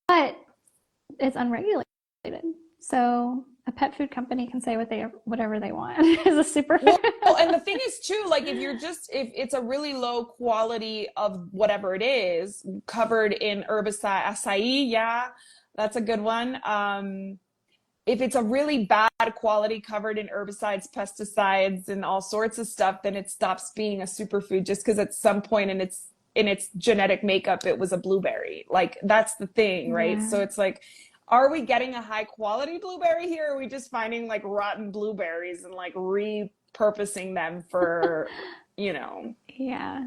But it's unregulated. So a pet food company can say whatever they want as a superfood. Well, and the thing is too, like if it's a really low quality of whatever it is, covered in herbicide, acai, that's a good one. If it's a really bad quality covered in herbicides, pesticides, and all sorts of stuff, then it stops being a superfood just because at some point in its genetic makeup, it was a blueberry. Like that's the thing, right? Yeah. So it's like, are we getting a high quality blueberry here? Or are we just finding like rotten blueberries and like repurposing them for, Yeah.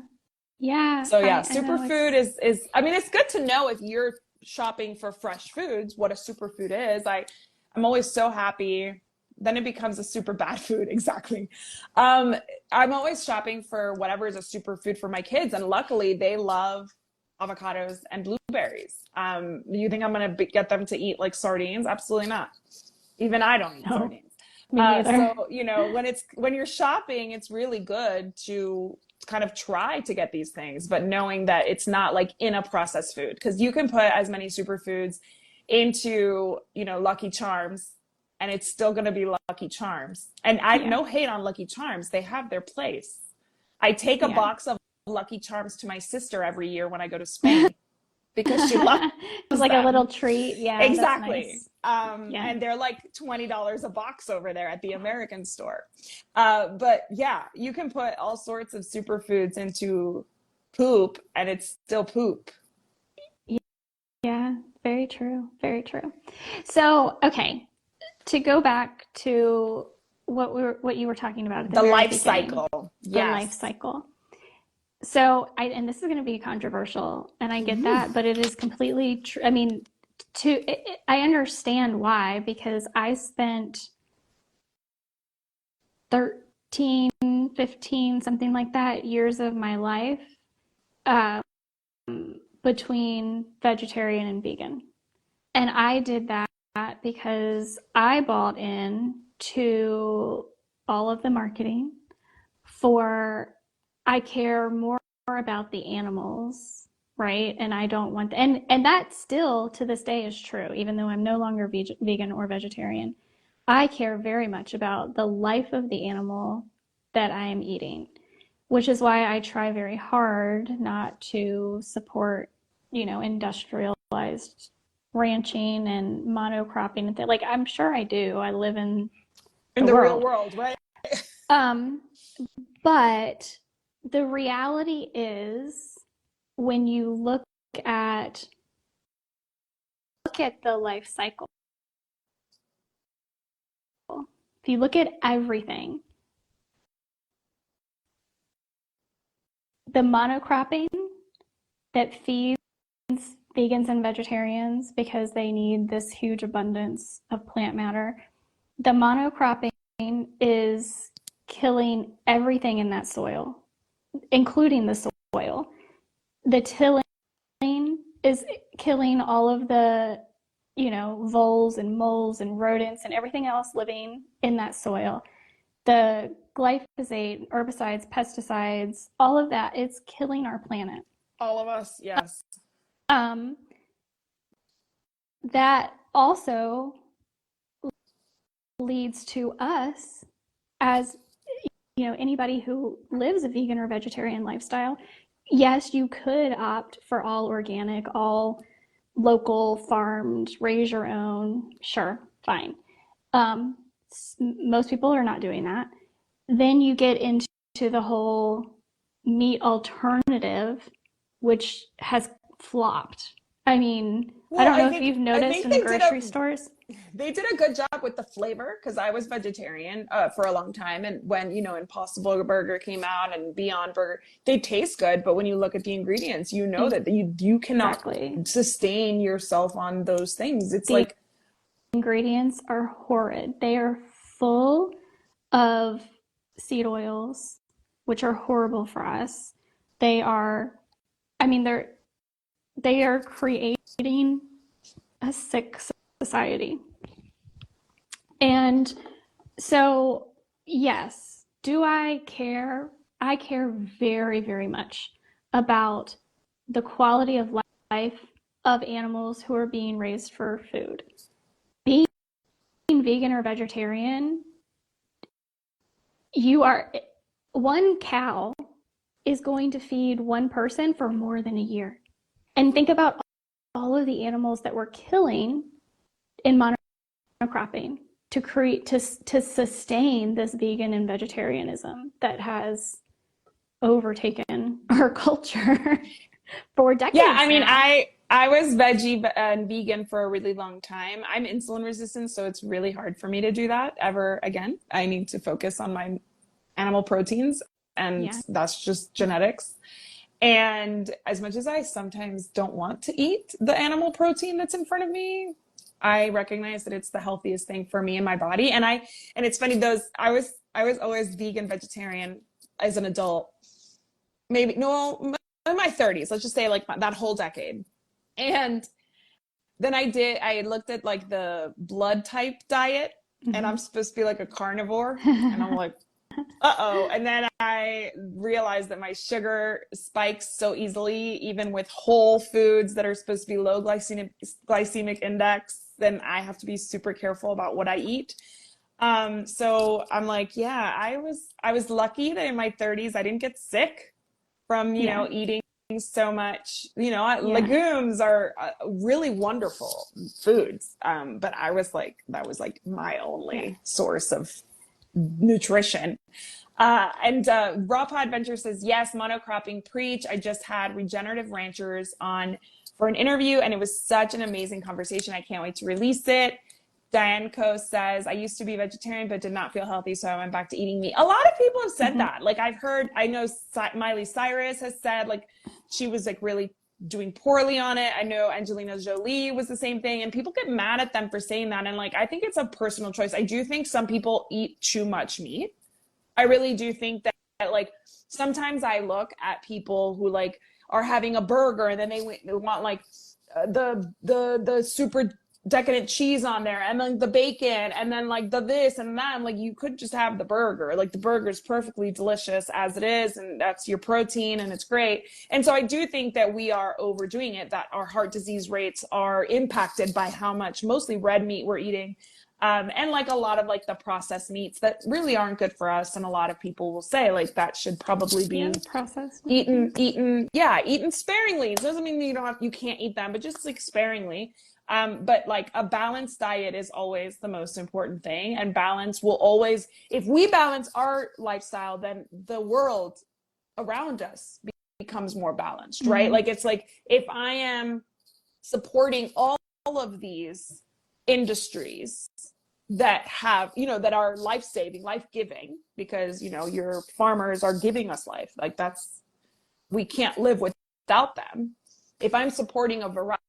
Yeah. So superfood is, I mean, it's good to know if you're shopping for fresh foods, what a superfood is. I'm always so happy. Then it becomes a super bad food. Exactly. I'm I'm always shopping for whatever is a superfood for my kids, and luckily they love avocados and blueberries. You think I'm gonna get them to eat like sardines? Absolutely not. Even I don't eat No, sardines. me neither. So, when you're shopping, it's really good to kind of try to get these things, but knowing that it's not like in a processed food, because you can put as many superfoods into, Lucky Charms, and it's still going to be Lucky Charms. And I Yeah. no hate on Lucky Charms. They have their place. I take a Yeah. box of Lucky Charms to my sister every year when I go to Spain because she loves It's like a little them. treat. Yeah, that's Exactly. nice. Yeah. And they're like $20 a box over there at the American store. But yeah, you can put all sorts of superfoods into poop and it's still poop. Yeah, very true. Very true. So, okay, to go back to what you were talking about at the The very life beginning, cycle. the life Yes. cycle. So, and this is going to be controversial, and I get that, but it is completely true. I mean, I understand why, because I spent 13, 15, something like that, years of my life um, between vegetarian and vegan. And I did that because I bought in to all of the marketing for I care more about the animals, right? And I don't want and that still to this day is true, even though I'm no longer vegan or vegetarian. I care very much about the life of the animal that I am eating, which is why I try very hard not to support, industrialized ranching and monocropping and like I'm sure I do. I live in In the the real world. world, right? Um, but the reality is when you at look at the life cycle, if you look at everything, the monocropping that feeds vegans and vegetarians because they need this huge abundance of plant matter, the monocropping is killing everything in that soil, including the soil. The tilling is killing all of the, voles and moles and rodents and everything else living in that soil. The glyphosate, herbicides, pesticides, all of that, it's killing our planet. All of us, yes. Um, that also leads to us as anybody who lives a vegan or vegetarian lifestyle. Yes, you could opt for all organic, all local farmed, raise your own. Sure, fine. Um, Most people are not doing that. Then you get into the whole meat alternative, which has flopped. I mean, I Well, don't know if you've I noticed think in the grocery stores. they did a good job with the flavor because I was vegetarian for a long time, and when Impossible Burger came out and Beyond Burger, they taste good, but when you look at the ingredients, you know that you cannot Exactly. sustain yourself on those things. It's The like ingredients are horrid. They are full of seed oils, which are horrible for us. They are, I mean, they are creating a sick society. And so, yes, do I care? I care very, very much about the quality of life of animals who are being raised for food. Being vegan or vegetarian, you are one cow is going to feed one person for more than a year. And think about all of the animals that we're killing in monocropping to create to sustain this vegan and vegetarianism that has overtaken our culture for yeah, decades I mean, now. I was veggie and vegan for a really long time. I'm insulin resistant, so it's really hard for me to do that ever again. I need to focus on my animal proteins, and Yeah. that's just genetics. And as much as I sometimes don't want to eat the animal protein that's in front of me, I recognize that it's the healthiest thing for me and my body. And it's funny, I was always vegan, vegetarian as an adult, maybe, no, in my 30s, let's just say like that whole decade. And then I looked at like the blood type diet, and I'm supposed to be like a carnivore. And I'm like, uh-oh. And then I realized that my sugar spikes so easily, even with whole foods that are supposed to be low glycemic index. Then I have to be super careful about what I eat. So I'm like, yeah, I was lucky that in my 30s I didn't get sick from, you know, eating so much. You know, legumes are really wonderful foods. But I was like, that was like my only source of nutrition. And Raw Pod Adventure says, yes, monocropping, preach. I just had Regenerative Ranchers on for an interview, and it was such an amazing conversation. I can't wait to release it. Diane Co says, I used to be vegetarian, but did not feel healthy, so I went back to eating meat. A lot of people have said that. Like I've heard, I know Miley Cyrus has said like she was like really doing poorly on it. I know Angelina Jolie was the same thing, and people get mad at them for saying that. And like, I think it's a personal choice. I do think some people eat too much meat. I really do think that like sometimes I look at people who like are having a burger and then they want like the super decadent cheese on there and then the bacon and then like the this and that. I'm like, you could just have the burger. Like the burger is perfectly delicious as it is, and that's your protein and it's great. And so I do think that we are overdoing it, that our heart disease rates are impacted by how much mostly red meat we're eating. And like a lot of like the processed meats that really aren't good for us. And a lot of people will say like that should probably be processed, eaten sparingly. It doesn't mean you can't eat them, but just like sparingly. But like a balanced diet is always the most important thing. And balance will always, if we balance our lifestyle, then the world around us becomes more balanced, right? Like it's like, if I am supporting all of these industries that have, you know, that are life-saving, life-giving, because, you know, your farmers are giving us life. Like we can't live without them. If I'm supporting a variety,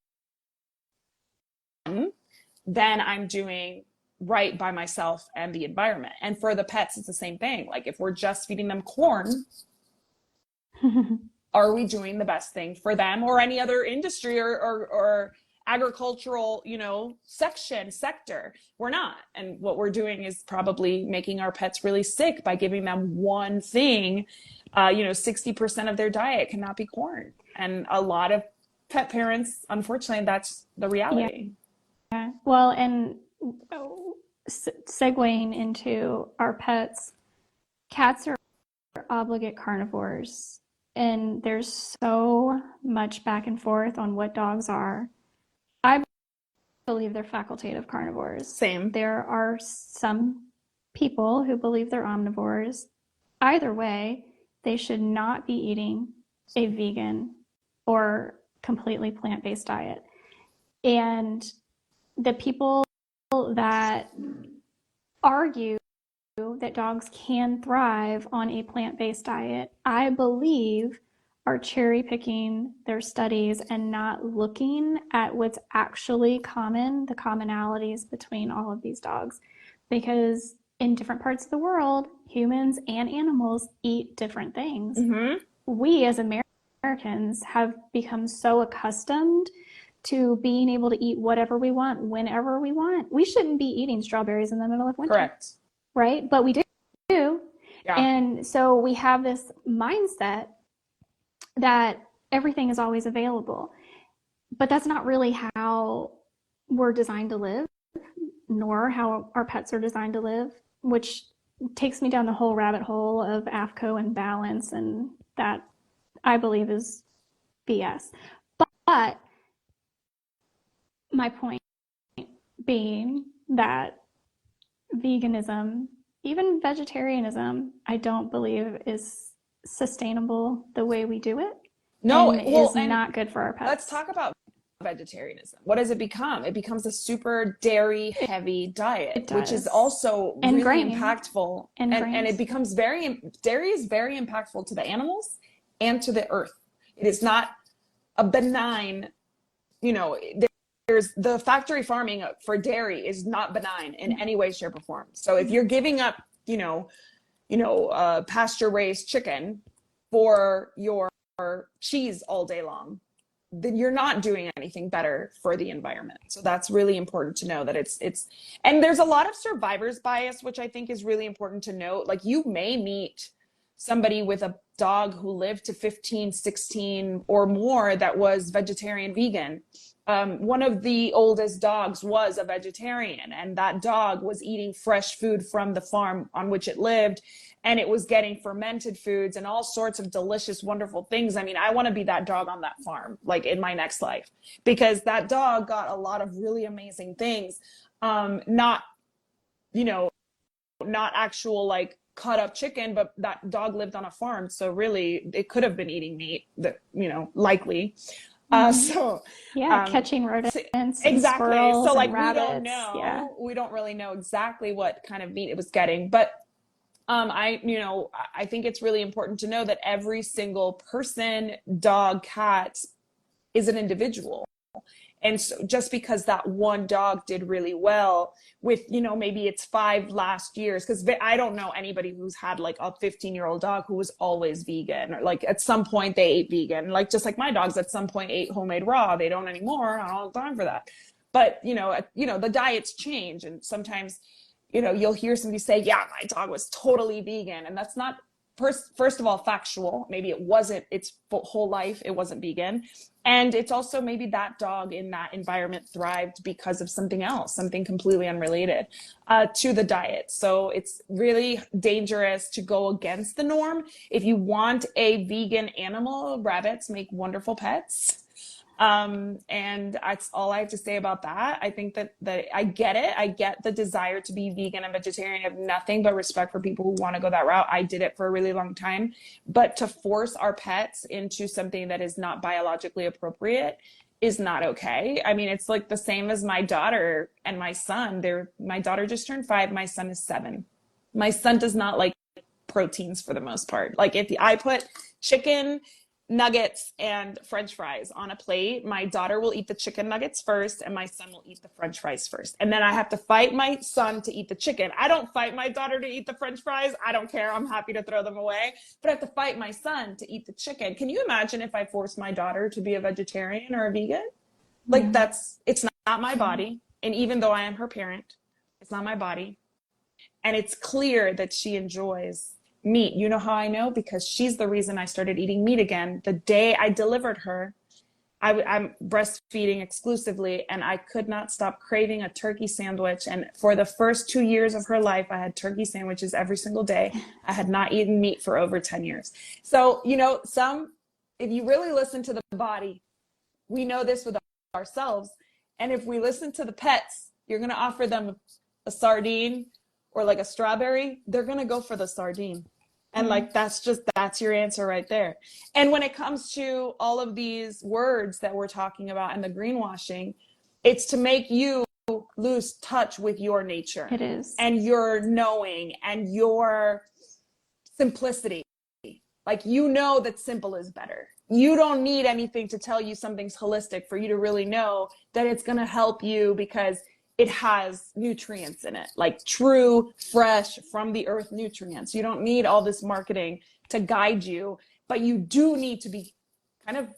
then I'm doing right by myself and the environment. And for the pets, it's the same thing. Like if we're just feeding them corn, are we doing the best thing for them or any other industry or agricultural, you know, sector? We're not. And what we're doing is probably making our pets really sick by giving them one thing. 60% of their diet cannot be corn. And a lot of pet parents, unfortunately, that's the reality. Yeah. Well, and segueing into our pets, cats are obligate carnivores. And there's so much back and forth on what dogs are. I believe they're facultative carnivores. Same. There are some people who believe they're omnivores. Either way, they should not be eating a vegan or completely plant-based diet. And the people that argue that dogs can thrive on a plant-based diet, I believe, are cherry picking their studies and not looking at what's actually common, the commonalities between all of these dogs. Because in different parts of the world, humans and animals eat different things. We as Americans have become so accustomed to being able to eat whatever we want, whenever we want. We shouldn't be eating strawberries in the middle of winter. Correct. Right? But we do. Yeah. And so we have this mindset that everything is always available. But that's not really how we're designed to live, nor how our pets are designed to live, which takes me down the whole rabbit hole of AFCO and balance, and that I believe is BS. But my point being that veganism, even vegetarianism, I don't believe is sustainable the way we do it. No, and is not good for our pets. Let's talk about vegetarianism. What does it become? It becomes a super dairy heavy diet, which is also and really impactful. And it becomes dairy is very impactful to the animals and to the earth. It is not a benign, there's the factory farming for dairy is not benign in any way, shape, or form. So if you're giving up, pasture raised chicken for your cheese all day long, then you're not doing anything better for the environment. So that's really important to know that and there's a lot of survivor's bias, which I think is really important to note. Like, you may meet somebody with a dog who lived to 15, 16 or more that was vegetarian, vegan. One of the oldest dogs was a vegetarian, and that dog was eating fresh food from the farm on which it lived, and it was getting fermented foods and all sorts of delicious, wonderful things. I mean, I want to be that dog on that farm, like in my next life, because that dog got a lot of really amazing things. Not, not actual like cut up chicken, but that dog lived on a farm. So really it could have been eating meat that, likely. So yeah, catching rodents and exactly. squirrels So like, and rabbits. Yeah. we don't really know exactly what kind of meat it was getting, but I think it's really important to know that every single person, dog, cat is an individual. And so just because that one dog did really well with, maybe it's 5 last years, because I don't know anybody who's had like a 15-year-old dog who was always vegan, or like at some point they ate vegan, like just like my dogs at some point ate homemade raw. They don't anymore. I don't have time for that. But, the diets change. And sometimes, you'll hear somebody say, yeah, my dog was totally vegan. And that's not, first of all, factual. Maybe it wasn't its whole life. It wasn't vegan. And it's also maybe that dog in that environment thrived because of something else, something completely unrelated to the diet. So it's really dangerous to go against the norm. If you want a vegan animal, rabbits make wonderful pets. And that's all I have to say about that. I think that I get it. I get the desire to be vegan and vegetarian. I have nothing but respect for people who want to go that route. I did it for a really long time, but to force our pets into something that is not biologically appropriate is not okay. I mean, it's like the same as my daughter and my son. My daughter just turned 5. My son is 7. My son does not like proteins for the most part. Like, if I put chicken nuggets and French fries on a plate, my daughter will eat the chicken nuggets first and my son will eat the French fries first. And then I have to fight my son to eat the chicken. I don't fight my daughter to eat the French fries. I don't care. I'm happy to throw them away. But I have to fight my son to eat the chicken. Can you imagine if I forced my daughter to be a vegetarian or a vegan? Like, it's not my body. And even though I am her parent, it's not my body. And it's clear that she enjoys meat. You know how I know? Because she's the reason I started eating meat again. The day I delivered her, I'm breastfeeding exclusively, and I could not stop craving a turkey sandwich. And for the first 2 years of her life, I had turkey sandwiches every single day. I had not eaten meat for over 10 years. So, if you really listen to the body, we know this with ourselves. And if we listen to the pets, you're going to offer them a sardine or like a strawberry, they're going to go for the sardine. And like, that's your answer right there. And when it comes to all of these words that we're talking about and the greenwashing, it's to make you lose touch with your nature. It is. And your knowing and your simplicity. Like, that simple is better. You don't need anything to tell you something's holistic for you to really know that it's going to help you, because it has nutrients in it, like true, fresh, from the earth nutrients. You don't need all this marketing to guide you, but you do need to be kind of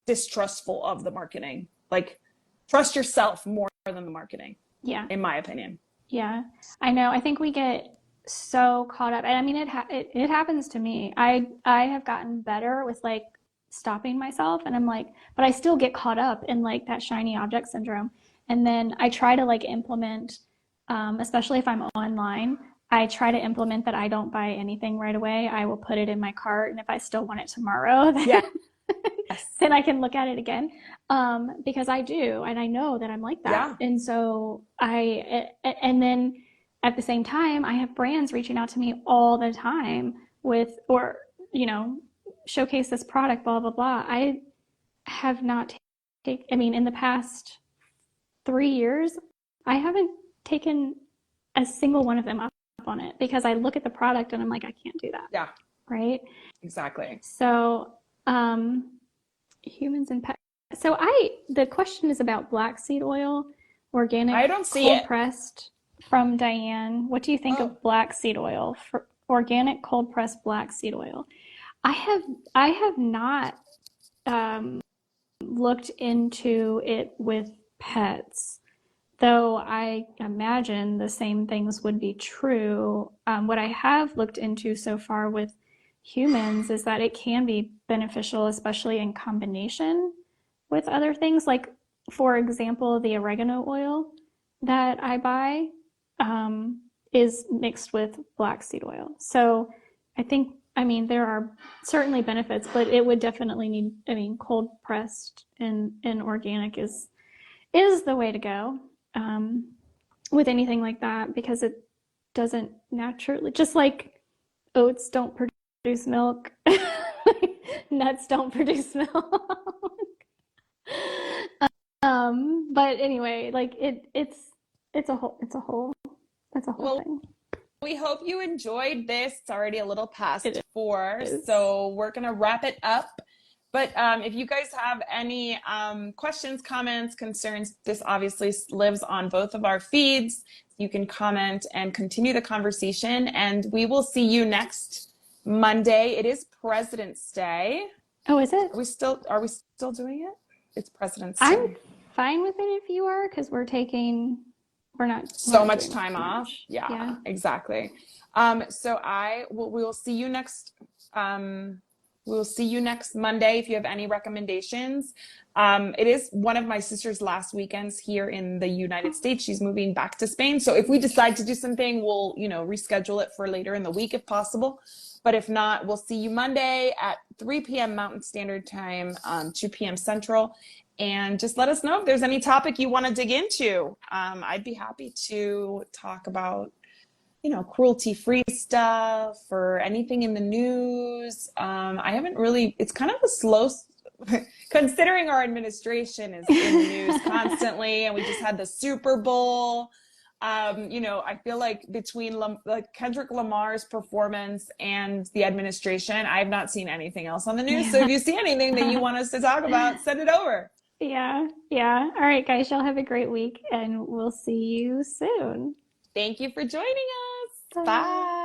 distrustful of the marketing. Like, trust yourself more than the marketing. Yeah. In my opinion. Yeah, I know. I think we get so caught up. And I mean, it happens to me. I have gotten better with like stopping myself, and I'm like, but I still get caught up in like that shiny object syndrome. And then I try to like implement, especially if I'm online, I try to implement that I don't buy anything right away. I will put it in my cart, and if I still want it tomorrow, then, then I can look at it again. Because I do, and I know that I'm like that. Yeah. And so and then at the same time, I have brands reaching out to me all the time showcase this product, blah, blah, blah. I have not in the past 3 years, I haven't taken a single one of them up on it, because I look at the product and I'm like, I can't do that. Yeah. Right? Exactly. So, humans and pets. So the question is about black seed oil, organic, I don't see cold pressed, from Diane. What do you think of black seed oil organic cold pressed black seed oil. I have I have not um, looked into it with pets, though I imagine the same things would be true. What I have looked into so far with humans is that it can be beneficial, especially in combination with other things. Like, for example, the oregano oil that I buy um, is mixed with black seed oil. So I think, I mean, there are certainly benefits, but it would definitely need, I mean, cold pressed and organic is the way to go um, with anything like that because it doesn't naturally, just like oats don't produce milk, nuts don't produce milk. But anyway, like it's a whole Well, thing. we hope you enjoyed this. It's already a little past It 4, is. so we're gonna wrap it up. But if you guys have any questions, comments, concerns, this obviously lives on both of our feeds. You can comment and continue the conversation, and we will see you next Monday. It is President's Day. Oh, is it? Are we still doing it? It's President's I'm Day. fine with it if you are, because we're So not much doing time too off. much. Yeah, Yeah. exactly. So we will see you next Monday if you have any recommendations. It is one of my sister's last weekends here in the United States. She's moving back to Spain. So if we decide to do something, we'll, reschedule it for later in the week if possible. But if not, we'll see you Monday at 3 p.m. Mountain Standard Time, 2 p.m. Central. And just let us know if there's any topic you want to dig into. I'd be happy to talk about, cruelty-free stuff or anything in the news. I haven't really, it's kind of a slow, considering our administration is in the news constantly, and we just had the Super Bowl. I feel like between like Kendrick Lamar's performance and the administration, I've not seen anything else on the news. So if Yeah. you see anything that you want us to talk about, send it over. Yeah. Yeah. All right, guys, y'all have a great week and we'll see you soon. Thank you for joining us. Bye. Bye.